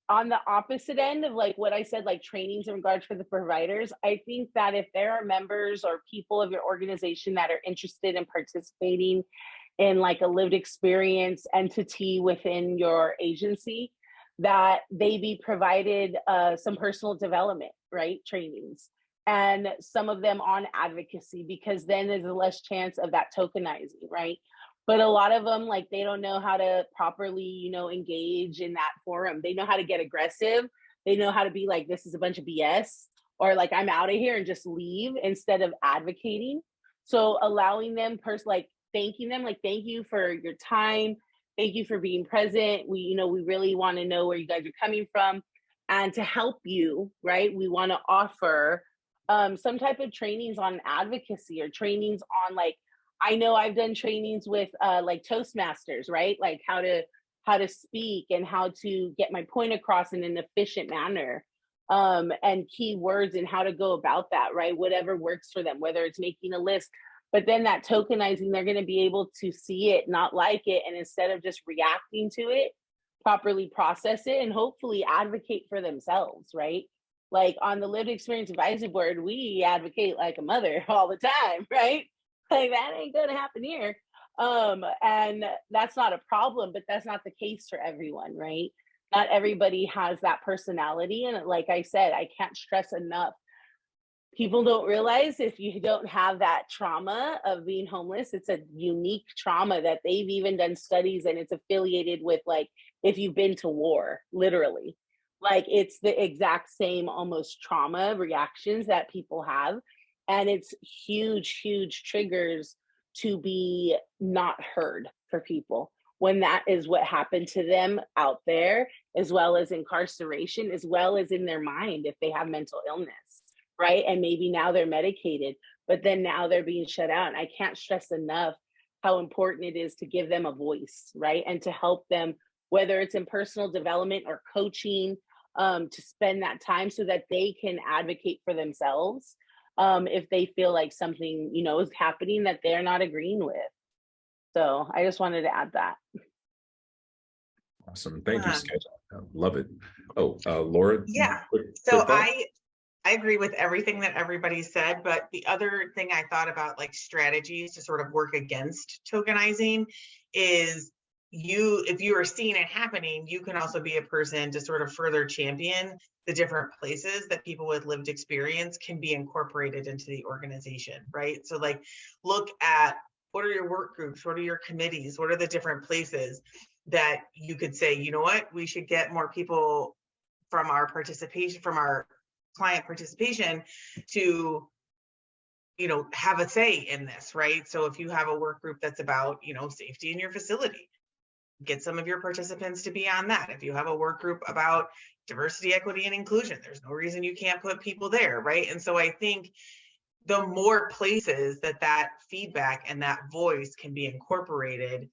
the opposite end of like what I said, like trainings in regards for the providers, I think that if there are members or people of your organization that are interested in participating in like a lived experience entity within your agency, that they be provided some personal development, right, trainings, and some of them on advocacy, because then there's a less chance of that tokenizing, right? But a lot of them, like, they don't know how to properly, you know, engage in that forum. They know how to get aggressive. They know how to be like, this is a bunch of BS, or like, I'm out of here, and just leave instead of advocating. So allowing them like thanking them, like, thank you for your time. Thank you for being present. We, you know, we really want to know where you guys are coming from. And to help you, right, we want to offer some type of trainings on advocacy, or trainings on, like, I know I've done trainings with like Toastmasters, right? Like how to speak and how to get my point across in an efficient manner, and key words and how to go about that, right? Whatever works for them, whether it's making a list, but then that tokenizing, they're going to be able to see it, not like it, and instead of just reacting to it, properly process it and hopefully advocate for themselves, right? Like on the Lived Experience Advisory Board, we advocate like a mother all the time, right? Like that ain't gonna happen here. And that's not a problem, but that's not the case for everyone, right? Not everybody has that personality. And like I said, I can't stress enough, people don't realize if you don't have that trauma of being homeless, it's a unique trauma that they've even done studies, and it's affiliated with, like, if you've been to war, literally. Like, it's the exact same almost trauma reactions that people have. And it's huge, huge triggers to be not heard for people when that is what happened to them out there, as well as incarceration, as well as in their mind if they have mental illness, right? And maybe now they're medicated, but then now they're being shut out. And I can't stress enough how important it is to give them a voice, right? And to help them, whether it's in personal development or coaching, to spend that time so that they can advocate for themselves if they feel like something, you know, is happening that they're not agreeing with. So I just wanted to add that. Awesome. Thank you, Sketch. Love it. Oh, Laura? Yeah. So I agree with everything that everybody said, but the other thing I thought about, like, strategies to sort of work against tokenizing is if you are seeing it happening, you can also be a person to sort of further champion the different places that people with lived experience can be incorporated into the organization, right? So, like, look at what are your work groups, what are your committees, what are the different places that you could say, you know what, we should get more people from our participation, from our client participation to, you know, have a say in this, right? So if you have a work group that's about, you know, safety in your facility, get some of your participants to be on that. If you have a work group about diversity, equity, and inclusion, there's no reason you can't put people there, right? And so I think the more places that feedback and that voice can be incorporated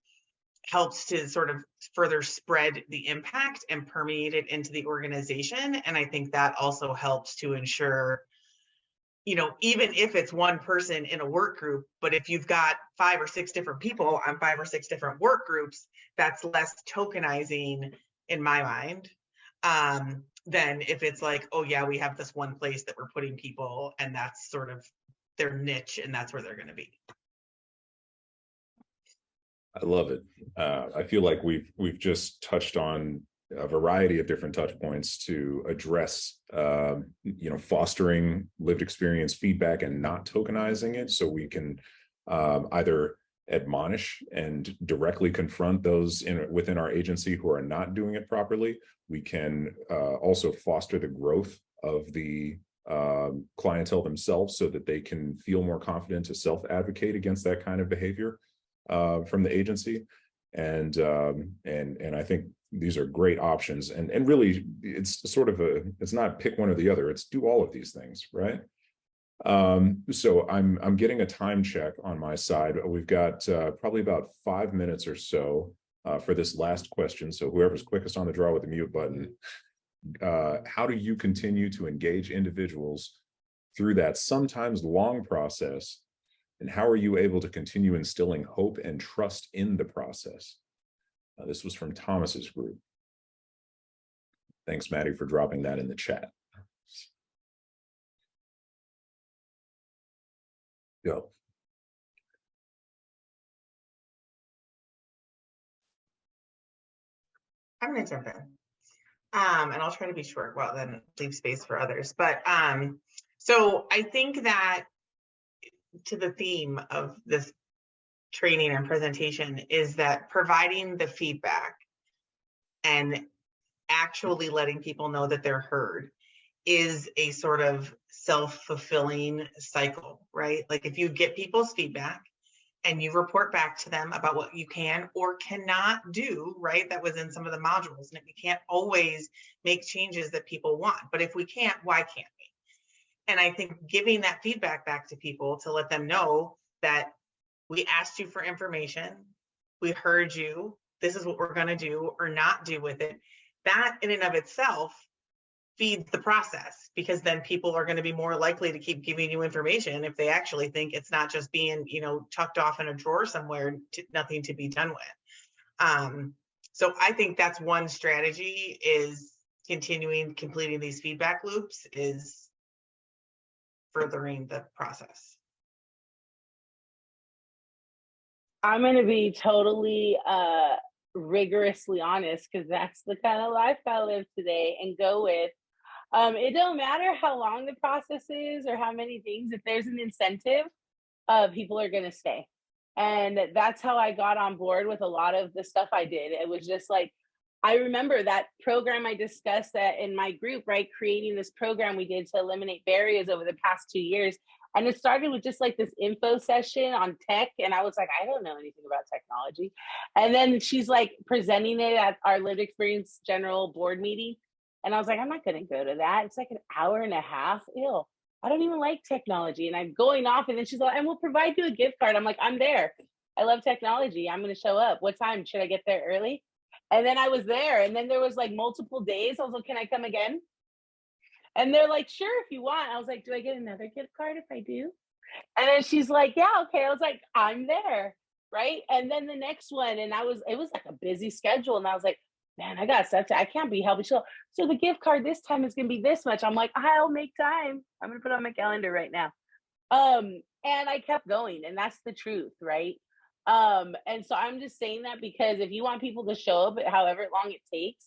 helps to sort of further spread the impact and permeate it into the organization. And I think that also helps to ensure, you know, even if it's one person in a work group, but if you've got 5 or 6 different people on 5 or 6 different work groups, that's less tokenizing in my mind than if it's like, oh yeah, we have this one place that we're putting people and that's sort of their niche and that's where they're going to be. I love it. I feel like we've just touched on a variety of different touch points to address, you know, fostering lived experience feedback and not tokenizing it, so we can either admonish and directly confront those within our agency who are not doing it properly. We can also foster the growth of the clientele themselves so that they can feel more confident to self-advocate against that kind of behavior from the agency. And I think these are great options, and really it's sort of it's not pick one or the other, it's do all of these things, right? So I'm getting a time check on my side. We've got probably about 5 minutes or so for this last question. So whoever's quickest on the draw with the mute button, how do you continue to engage individuals through that sometimes long process? And how are you able to continue instilling hope and trust in the process? This was from Thomas's group. Thanks, Maddie, for dropping that in the chat. Go. I'm gonna jump in. And I'll try to be short, well, then leave space for others. But so I think that to the theme of this training and presentation is that providing the feedback and actually letting people know that they're heard is a sort of self-fulfilling cycle, right? Like if you get people's feedback and you report back to them about what you can or cannot do, right? That was in some of the modules, and we can't always make changes that people want, but if we can't, why can't we? And I think giving that feedback back to people to let them know that we asked you for information, we heard you, this is what we're gonna do or not do with it, that in and of itself feeds the process, because then people are going to be more likely to keep giving you information if they actually think it's not just being, you know, tucked off in a drawer somewhere, nothing to be done with. So I think that's one strategy, is completing these feedback loops is furthering the process. I'm going to be totally rigorously honest, because that's the kind of life I live today, and go with it don't matter how long the process is or how many things. If there's an incentive, people are going to stay. And that's how I got on board with a lot of the stuff I did. It was just like, I remember that program I discussed that in my group, right? Creating this program we did to eliminate barriers over the past 2 years. And it started with just like this info session on tech. And I was like, I don't know anything about technology. And then she's like presenting it at our lived experience general board meeting. And I was like, I'm not going to go to that. It's like an hour and a half. Ew, I don't even like technology. And I'm going off. And then she's like, and we'll provide you a gift card. I'm like, I'm there. I love technology. I'm going to show up. What time? Should I get there early? And then I was there. And then there was like multiple days. I was like, can I come again? And they're like, sure, if you want. I was like, do I get another gift card if I do? And then she's like, yeah, okay. I was like, I'm there. Right. And then the next one, and it was like a busy schedule. And I was like, man, I got stuff I can't be helping. So the gift card this time is going to be this much. I'm like, I'll make time. I'm going to put it on my calendar right now. And I kept going, and that's the truth. Right. And so I'm just saying that because if you want people to show up however long it takes,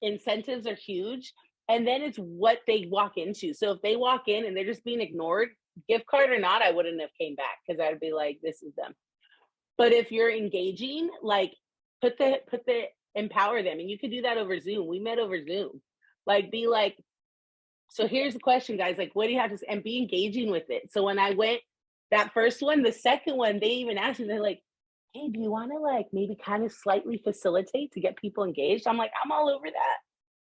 incentives are huge. And then it's what they walk into. So if they walk in and they're just being ignored, gift card or not, I wouldn't have came back, because I'd be like, this is them. But if you're engaging, like put the empower them. And you could do that over Zoom. We met over Zoom. Like, be like, so here's the question, guys, like, what do you have to say? And be engaging with it. So when I went that first one, the second one, they even asked me, they're like, hey, do you want to like maybe kind of slightly facilitate to get people engaged? I'm like, I'm all over that.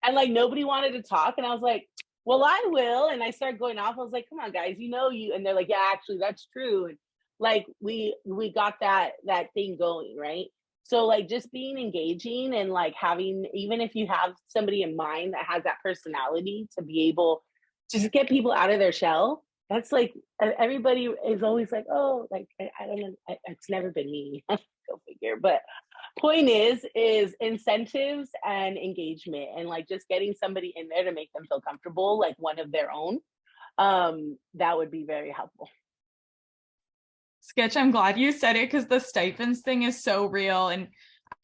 And like, nobody wanted to talk. And I was like, well, I will. And I started going off. I was like, come on, guys, you. And they're like, yeah, actually, that's true. And like, we got that thing going, right? So like just being engaging and like having, even if you have somebody in mind that has that personality, to be able to just get people out of their shell. That's like, everybody is always like, oh, like, I don't know. It's never been me. Go figure. But point is incentives and engagement, and like just getting somebody in there to make them feel comfortable, like one of their own. That would be very helpful. Sketch, I'm glad you said it, because the stipends thing is so real. And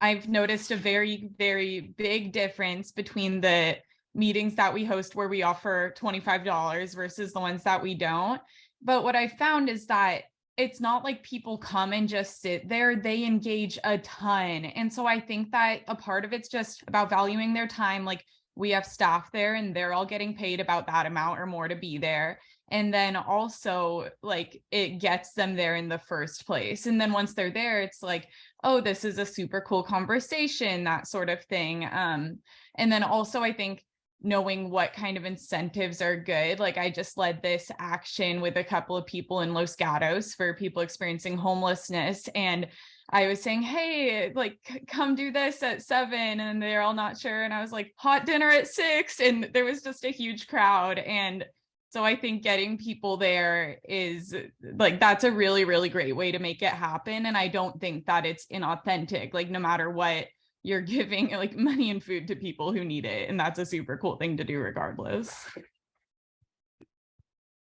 I've noticed a very, very big difference between the meetings that we host where we offer $25 versus the ones that we don't. But what I found is that it's not like people come and just sit there, they engage a ton. And so I think that a part of it's just about valuing their time. Like, we have staff there and they're all getting paid about that amount or more to be there. And then also like it gets them there in the first place. And then once they're there, it's like, oh, this is a super cool conversation, that sort of thing. And then also I think knowing what kind of incentives are good. Like, I just led this action with a couple of people in Los Gatos for people experiencing homelessness. And I was saying, hey, like, come do this at 7, and they're all not sure. And I was like, hot dinner at 6. And there was just a huge crowd. And so I think getting people there is like, that's a really, really great way to make it happen. And I don't think that it's inauthentic, like no matter what, you're giving like money and food to people who need it. And that's a super cool thing to do regardless.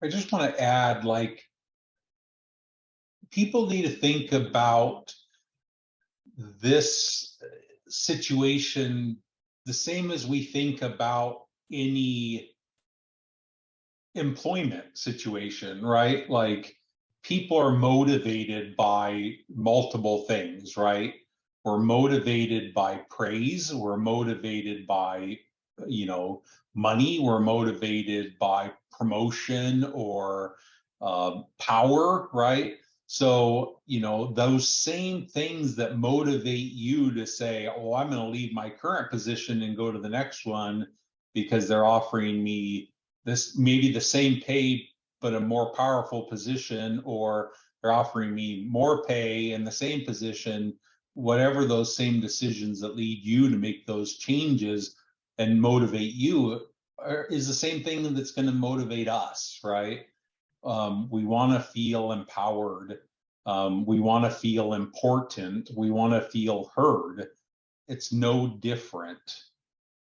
I just want to add, like, people need to think about this situation the same as we think about any employment situation, right? Like people are motivated by multiple things, right? We're motivated by praise, we're motivated by, you know, money, we're motivated by promotion or power, right? So, you know, those same things that motivate you to say, oh, I'm going to leave my current position and go to the next one because they're offering me this, maybe the same pay, but a more powerful position, or they're offering me more pay in the same position, whatever those same decisions that lead you to make those changes and motivate you is the same thing that's going to motivate us, right? We want to feel empowered. We want to feel important. We want to feel heard. It's no different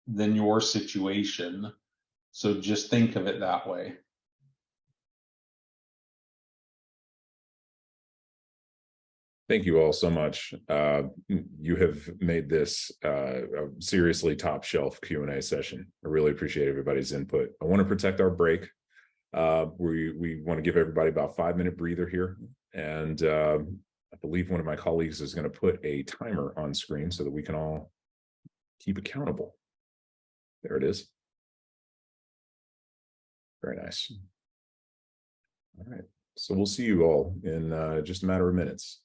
than your situation. So just think of it that way. Thank you all so much. You have made this a seriously top shelf Q&A session. I really appreciate everybody's input. I want to protect our break. We want to give everybody about 5-minute breather here. And I believe one of my colleagues is going to put a timer on screen so that we can all keep accountable. There it is. Very nice. All right. So we'll see you all in just a matter of minutes.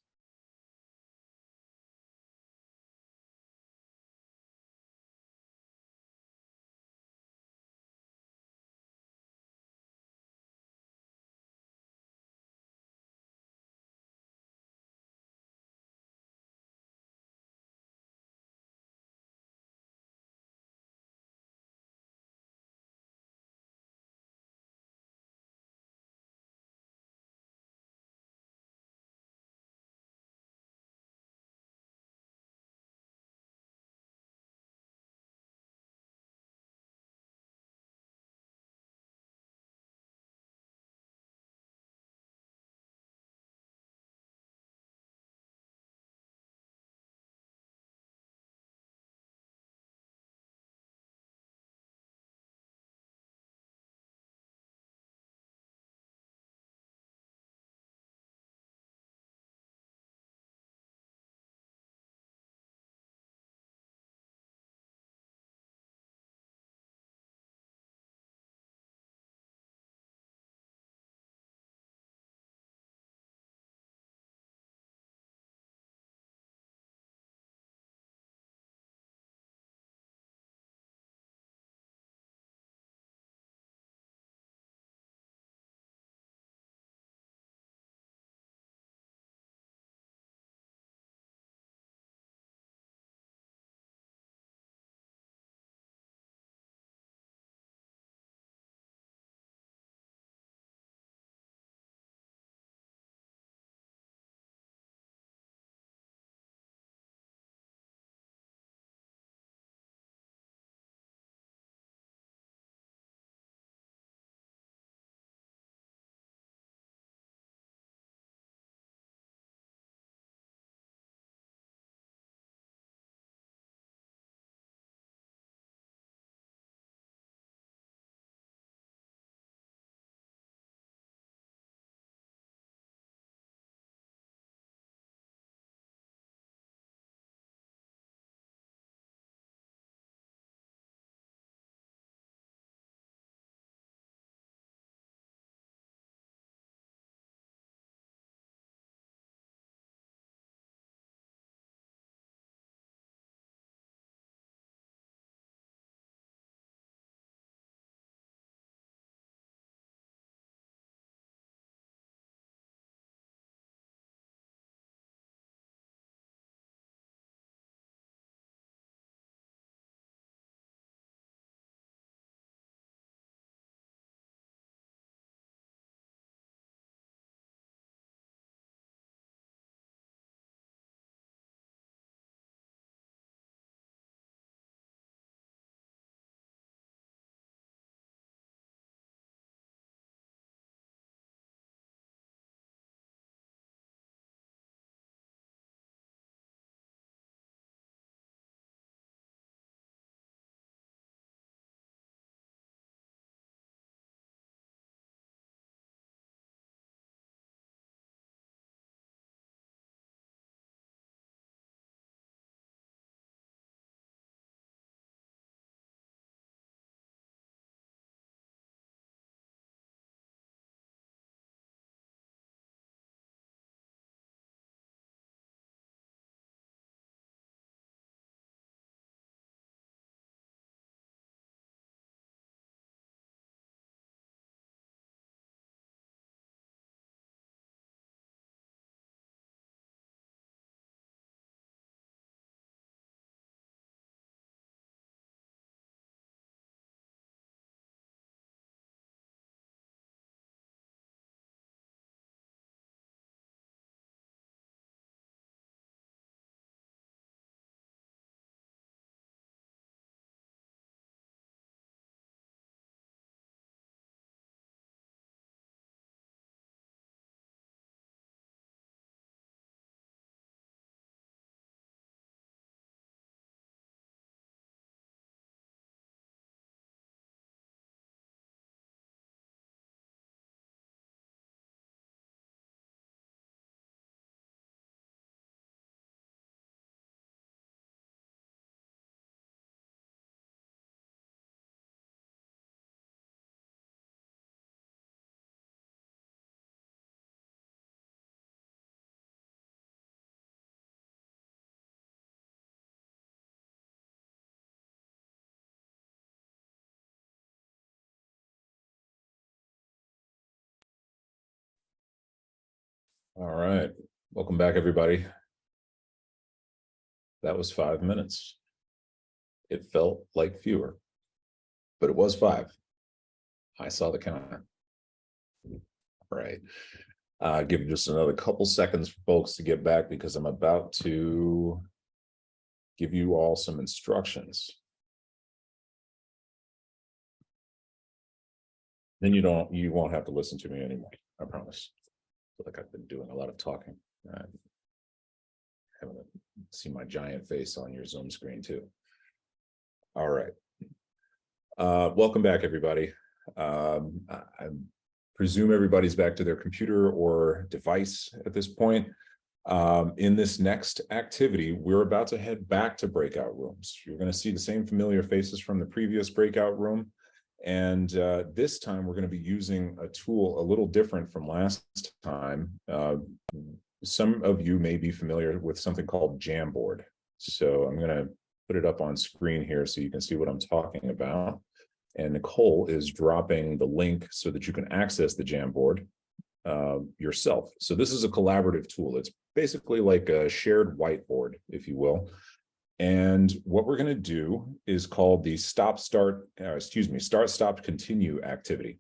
All right, welcome back, everybody. That was 5 minutes. It felt like fewer, but it was 5. I saw the counter. All right. Give just another couple seconds for folks to get back because I'm about to give you all some instructions. Then you won't have to listen to me anymore. I promise. I feel like I've been doing a lot of talking. I haven't seen my giant face on your Zoom screen too. All right. Welcome back, everybody. I presume everybody's back to their computer or device at this point. In this next activity, we're about to head back to breakout rooms. You're going to see the same familiar faces from the previous breakout room. And this time we're going to be using a tool a little different from last time. Some of you may be familiar with something called Jamboard. So I'm going to put it up on screen here so you can see what I'm talking about. And Nicole is dropping the link so that you can access the Jamboard yourself. So this is a collaborative tool. It's basically like a shared whiteboard, if you will. And what we're going to do is called the start, stop, continue activity.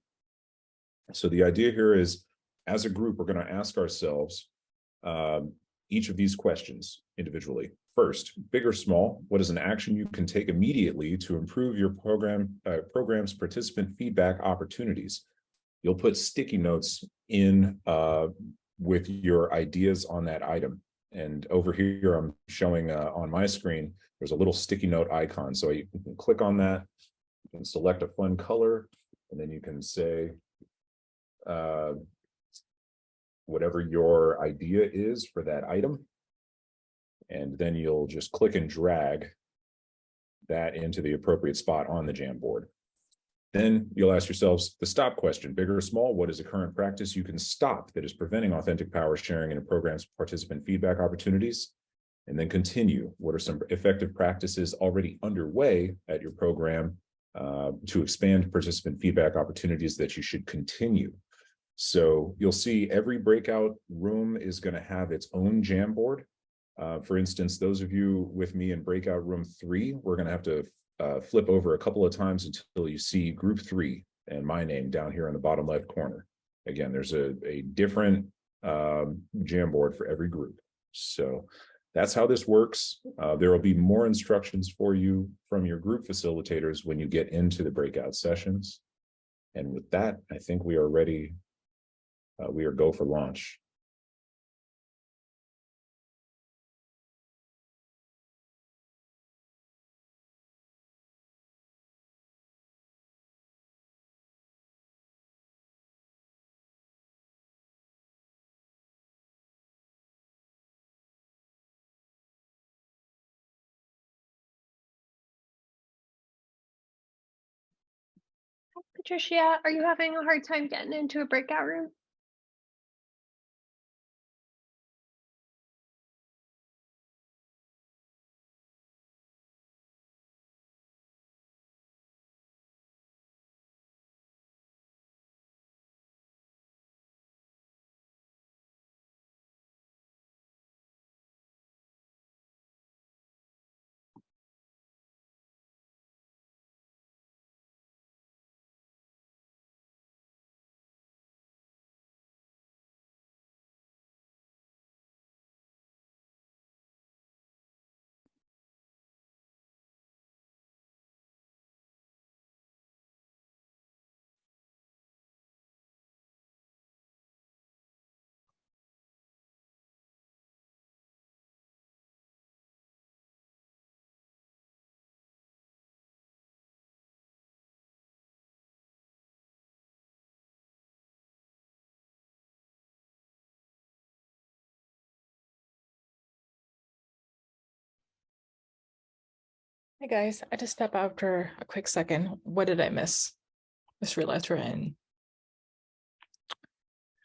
So the idea here is, as a group, we're going to ask ourselves each of these questions individually. First, big or small, what is an action you can take immediately to improve your program's participant feedback opportunities? You'll put sticky notes in with your ideas on that item. And over here, I'm showing on my screen, there's a little sticky note icon. So you can click on that, you can select a fun color, and then you can say whatever your idea is for that item. And then you'll just click and drag that into the appropriate spot on the Jamboard. Then you'll ask yourselves the stop question, big or small, what is a current practice you can stop that is preventing authentic power sharing in a program's participant feedback opportunities? And then continue, what are some effective practices already underway at your program to expand participant feedback opportunities that you should continue? So you'll see every breakout room is going to have its own Jamboard. For instance, those of you with me in breakout room 3, we're going to have to flip over a couple of times until you see group 3 and my name down here in the bottom left corner. Again, there's a different Jamboard for every group. So that's how this works. There will be more instructions for you from your group facilitators when you get into the breakout sessions. And with that, I think we are ready. We are go for launch. Patricia, are you having a hard time getting into a breakout room? Hey guys, I just step out for a quick second. What did I miss? Just realized we're in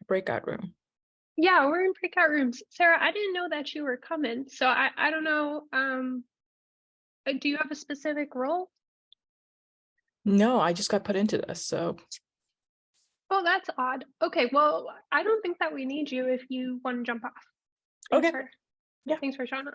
a breakout room. Yeah, we're in breakout rooms. Sarah, I didn't know that you were coming, so I don't know. Do you have a specific role? No, I just got put into this, so. Oh, that's odd. Okay, well, I don't think that we need you if you want to jump off. Thanks Okay. for, Yeah. Thanks for showing up.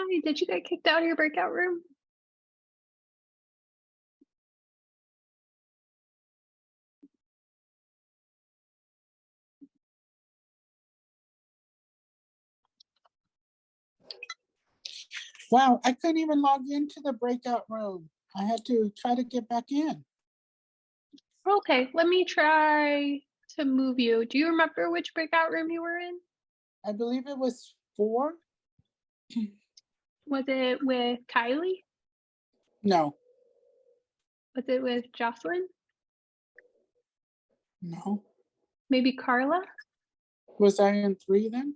Hi, did you get kicked out of your breakout room? Wow, I couldn't even log into the breakout room. I had to try to get back in. Okay, let me try to move you. Do you remember which breakout room you were in? I believe it was 4. Was it with Kylie? No, Was it with Jocelyn? no. Maybe Carla? Was I in 3 then?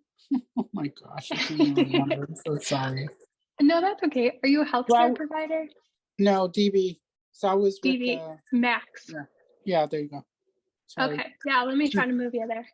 Oh my gosh, I can't even remember. I'm so sorry. No, that's okay. Are you a healthcare Well, provider? no, DB. So I was with DV, Max. yeah, there you go. Sorry. Okay, yeah, let me try to move you there.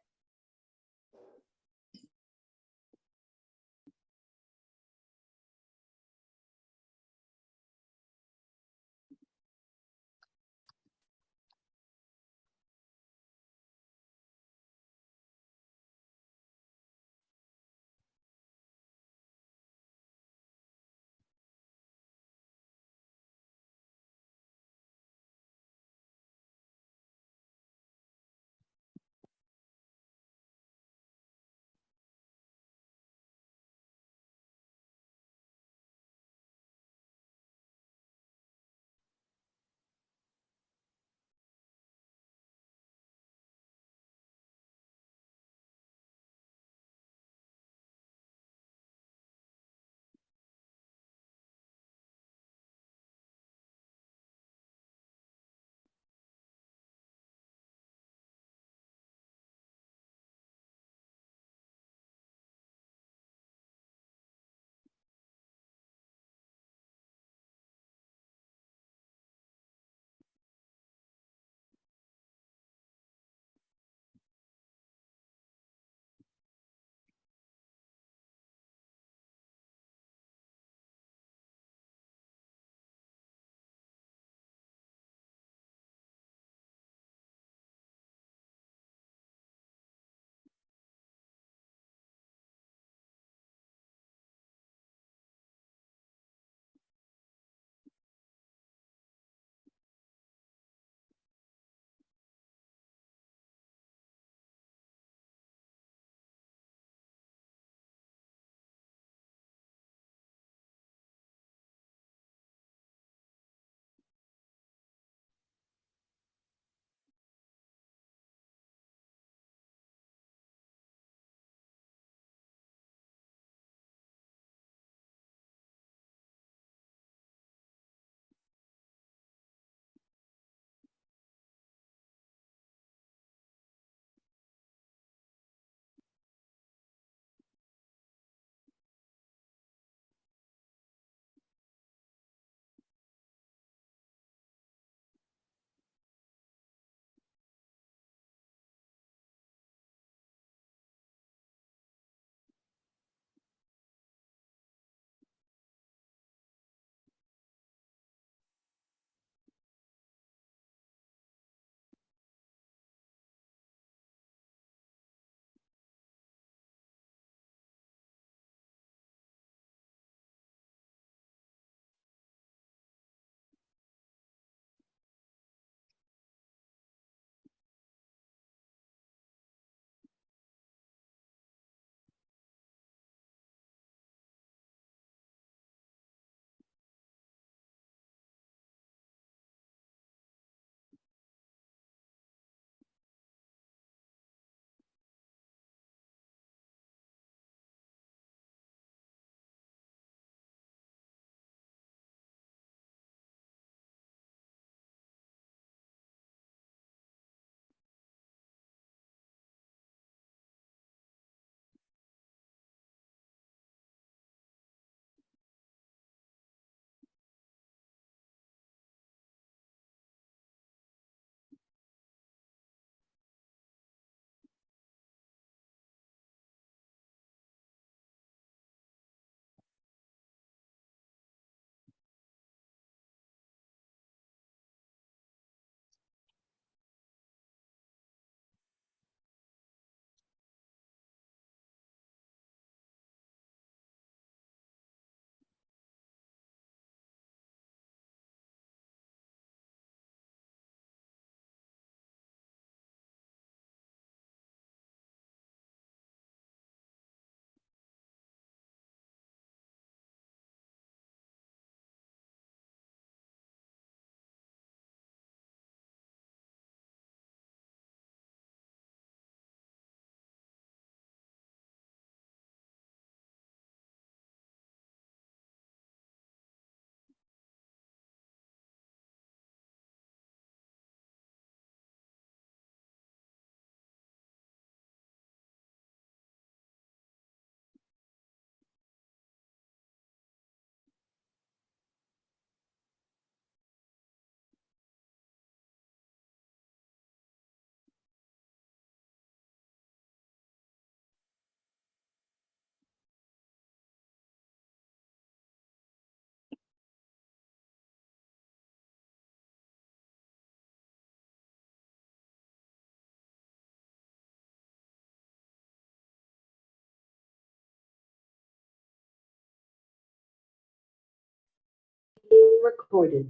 recorded.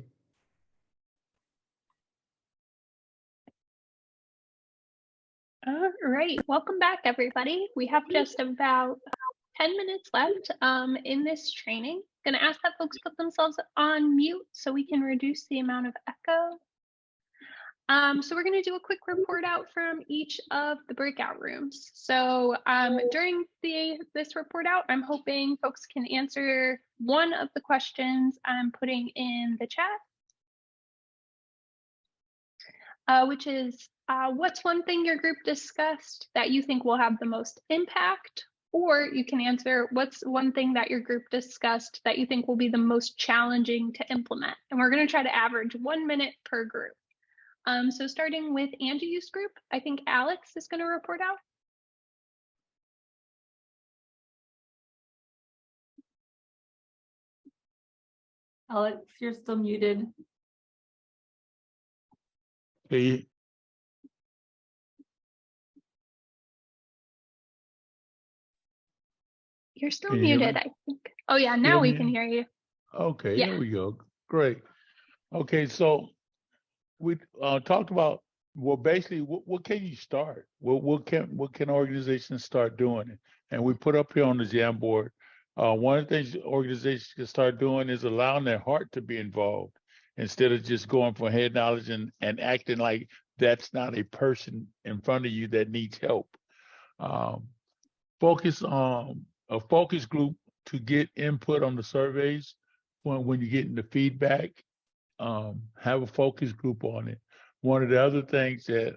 All right, welcome back, everybody. We have just about 10 minutes left in this training. Gonna ask that folks put themselves on mute so we can reduce the amount of echo. So we're going to do a quick report out from each of the breakout rooms. So during this report out, I'm hoping folks can answer one of the questions I'm putting in the chat, which is what's one thing your group discussed that you think will have the most impact? Or you can answer what's one thing that your group discussed that you think will be the most challenging to implement. And we're going to try to average 1 minute per group. So starting with Angie's group, I think Alex is going to report out. Alex, you're still muted. Hey. You're still Can you hear muted, me? I think. Oh yeah, now we can hear you. Okay, Yeah. there we go. Great. Okay, so we talked about, well, basically, what can you start? What can organizations start doing? And we put up here on the Jamboard, one of the things organizations can start doing is allowing their heart to be involved instead of just going for head knowledge and acting like that's not a person in front of you that needs help. Focus on a focus group to get input on the surveys when you're getting the feedback. Have a focus group on it. One of the other things that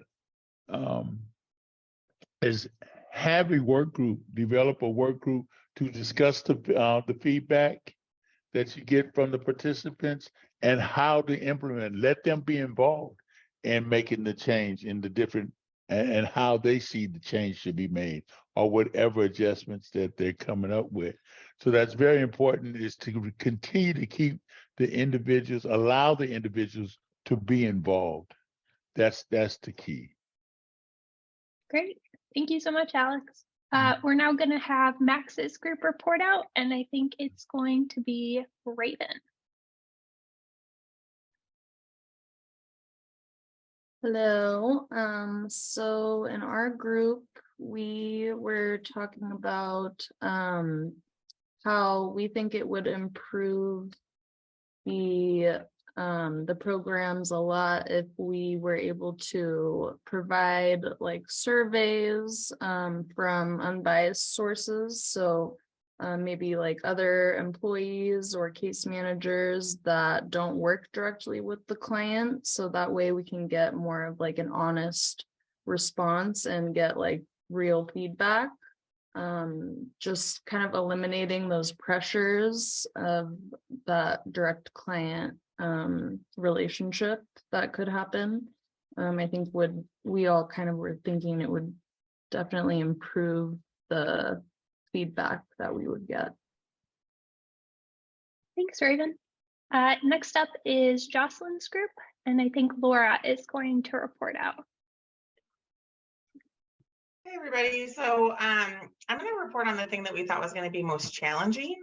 is have a work group, develop a work group to discuss the feedback that you get from the participants and how to implement. Let them be involved in making the change in the different and how they see the change should be made or whatever adjustments that they're coming up with. So that's very important, is to continue to keep the individuals, allow the individuals to be involved. That's the key. Great. Thank you so much, Alex. We're now going to have Max's group report out, and I think it's going to be Raven. Hello. So in our group, we were talking about how we think it would improve the programs a lot if we were able to provide like surveys from unbiased sources. So maybe like other employees or case managers that don't work directly with the client. So that way we can get more of like an honest response and get like real feedback. Just kind of eliminating those pressures of that direct client relationship that could happen. I think we all kind of were thinking it would definitely improve the feedback that we would get. Thanks, Raven. Next up is Jocelyn's group, and I think Laura is going to report out. Hey everybody, so I'm going to report on the thing that we thought was going to be most challenging,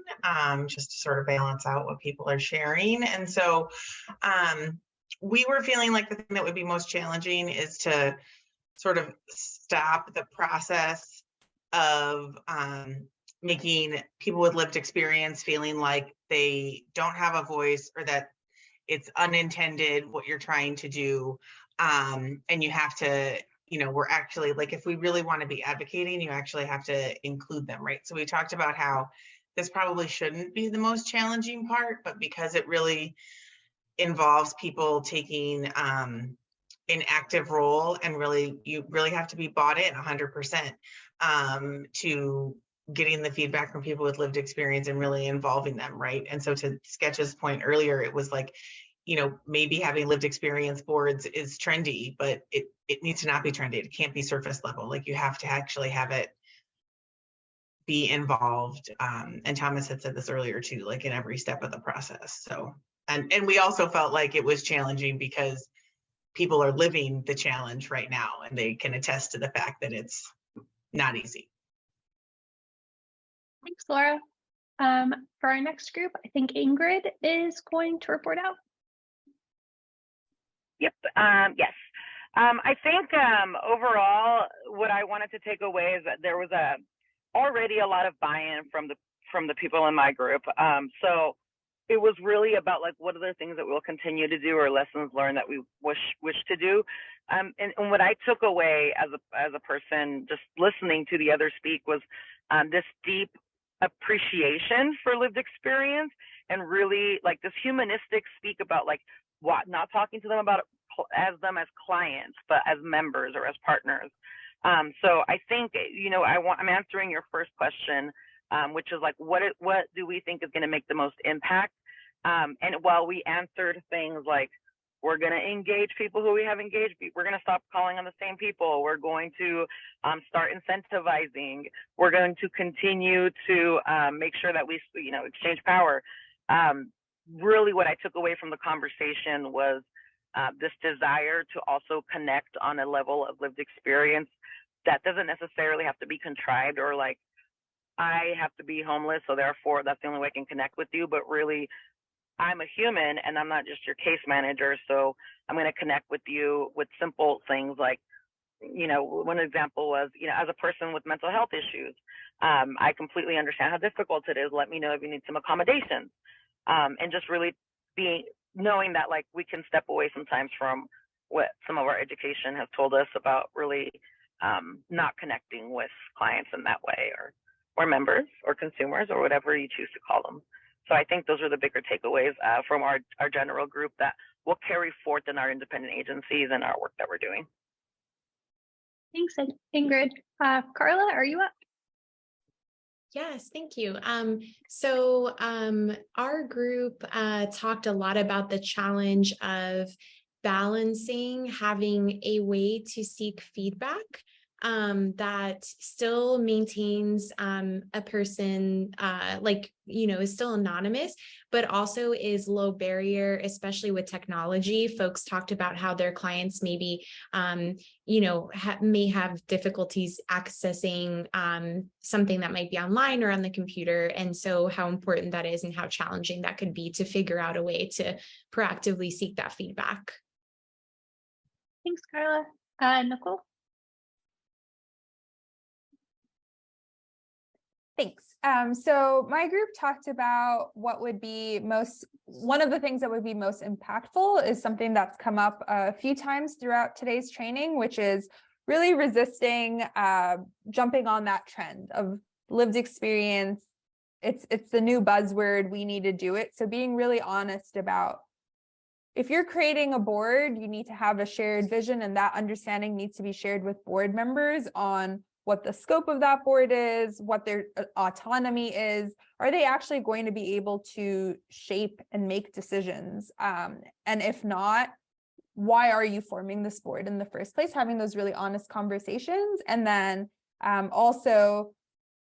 just to sort of balance out what people are sharing. And so we were feeling like the thing that would be most challenging is to sort of stop the process of making people with lived experience feeling like they don't have a voice or that it's unintended what you're trying to do. And you have to, we're actually like, if we really want to be advocating, you actually have to include them, right? So we talked about how this probably shouldn't be the most challenging part, but because it really involves people taking an active role and you really have to be bought in 100% to getting the feedback from people with lived experience and really involving them, right? And so to Sketch's point earlier, it was like, maybe having lived experience boards is trendy, but it needs to not be trendy. It can't be surface level. Like you have to actually have it be involved. And Thomas had said this earlier too, like in every step of the process. So, and we also felt like it was challenging because people are living the challenge right now and they can attest to the fact that it's not easy. Thanks, Laura. For our next group, I think Ingrid is going to report out. Yep. Yes. I think overall, what I wanted to take away is that there was already a lot of buy-in from the people in my group. So it was really about like what are the things that we'll continue to do or lessons learned that we wish to do. And what I took away as a person just listening to the others speak was this deep appreciation for lived experience and really like this humanistic speak about like what not talking to them about as clients but as members or as partners. So I think I'm answering your first question, which is like what do we think is going to make the most impact, and while we answered things like we're going to engage people who we have engaged, we're going to stop calling on the same people, we're going to start incentivizing, we're going to continue to make sure that we exchange power. Really what I took away from the conversation was this desire to also connect on a level of lived experience that doesn't necessarily have to be contrived or like I have to be homeless so therefore that's the only way I can connect with you, but really I'm a human and I'm not just your case manager, so I'm going to connect with you with simple things like, one example was, as a person with mental health issues, I completely understand how difficult it is. Let me know if you need some accommodations, and just really knowing that like we can step away sometimes from what some of our education has told us about really not connecting with clients in that way or members or consumers or whatever you choose to call them. So I think those are the bigger takeaways from our general group that will carry forth in our independent agencies and our work that we're doing. Thanks, Ingrid. Carla, are you up? Yes, thank you. So our group talked a lot about the challenge of balancing having a way to seek feedback that still maintains a person is still anonymous, but also is low barrier, especially with technology. Folks talked about how their clients maybe, may have difficulties accessing something that might be online or on the computer. And so how important that is and how challenging that could be to figure out a way to proactively seek that feedback. Thanks, Carla. Nicole? Thanks. So my group talked about what would be one of the things that would be most impactful is something that's come up a few times throughout today's training, which is really resisting jumping on that trend of lived experience. It's the new buzzword. We need to do it. So being really honest about if you're creating a board, you need to have a shared vision, and that understanding needs to be shared with board members on what the scope of that board is, what their autonomy is. Are they actually going to be able to shape and make decisions? And if not, why are you forming this board in the first place? Having those really honest conversations. And then also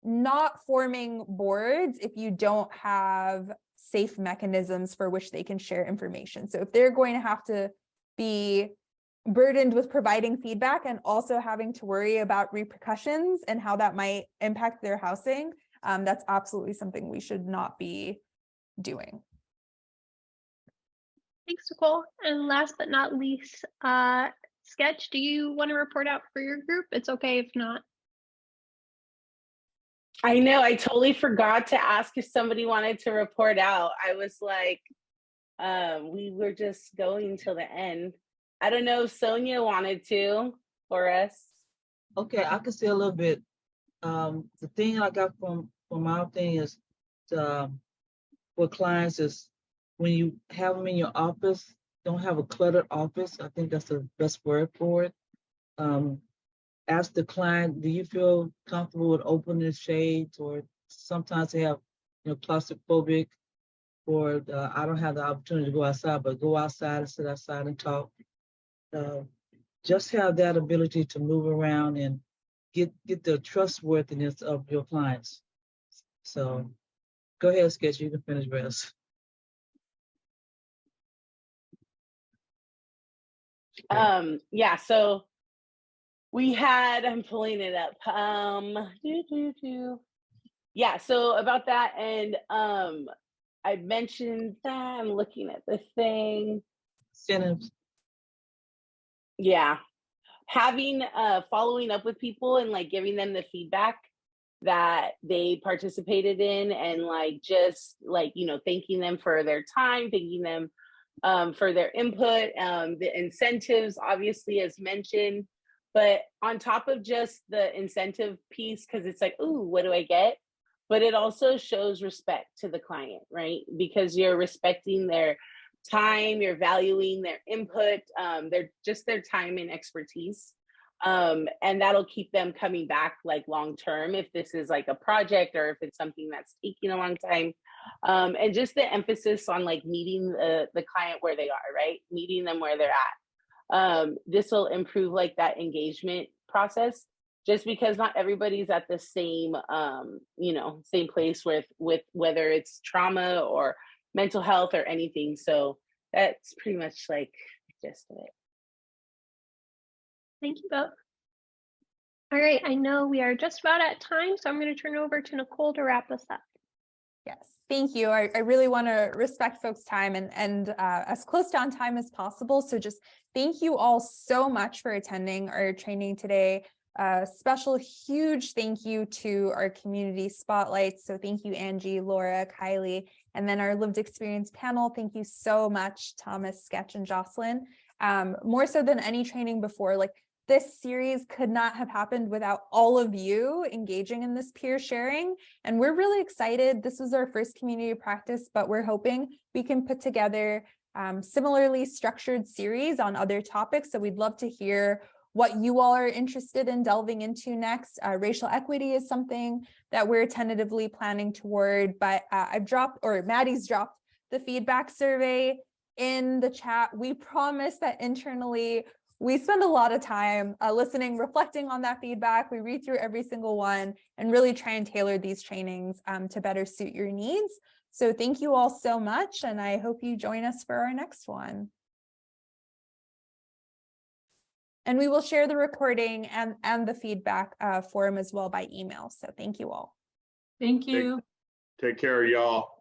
not forming boards if you don't have safe mechanisms for which they can share information. So if they're going to have to be burdened with providing feedback and also having to worry about repercussions and how that might impact their housing, that's absolutely something we should not be doing. Thanks, Nicole. And last but not least, Sketch, do you want to report out for your group? It's okay if not. I know, I totally forgot to ask if somebody wanted to report out. I was like, we were just going till the end. I don't know if Sonia wanted to for us. Okay, I can say a little bit. The thing I got from our thing is for clients is when you have them in your office, don't have a cluttered office. I think that's the best word for it. Ask the client, do you feel comfortable with opening shades? Or sometimes they have, claustrophobic, or I don't have the opportunity to go outside, but go outside and sit outside and talk. Just have that ability to move around and get the trustworthiness of your clients. So go ahead, Sketch, you can finish rest. Yeah, so we had, I'm pulling it up. yeah, so about that, and I mentioned that I'm looking at the thing. Incentives. Yeah, having following up with people and like giving them the feedback that they participated in, and like just like, you know, thanking them for their time, thanking them for their input, the incentives, obviously, as mentioned. But on top of just the incentive piece, because it's like, ooh, what do I get? But it also shows respect to the client, right? Because you're respecting their time, you're valuing their input, their time and expertise. And that'll keep them coming back like long term if this is like a project or if it's something that's taking a long time. And just the emphasis on like meeting the client where they are, right? Meeting them where they're at. This will improve like that engagement process, just because not everybody's at the same, same place with whether it's trauma or mental health or anything. So that's pretty much like the gist of it. Thank you both. All right, I know we are just about at time, so I'm going to turn it over to Nicole to wrap us up. Yes, thank you. I really want to respect folks' time and as close to on time as possible. So just thank you all so much for attending our training today. Special huge thank you to our community spotlights. So thank you, Angie, Laura, Kylie, and then our lived experience panel. Thank you so much, Thomas, Sketch, and Jocelyn. More so than any training before, like this series could not have happened without all of you engaging in this peer sharing. And we're really excited. This is our first community practice, but we're hoping we can put together similarly structured series on other topics. So we'd love to hear what you all are interested in delving into next. Racial equity is something that we're tentatively planning toward, but Maddie's dropped the feedback survey in the chat. We promise that internally we spend a lot of time listening, reflecting on that feedback. We read through every single one and really try and tailor these trainings to better suit your needs. So thank you all so much, and I hope you join us for our next one. And we will share the recording and the feedback form as well by email. So thank you all. Thank you. Take care, y'all.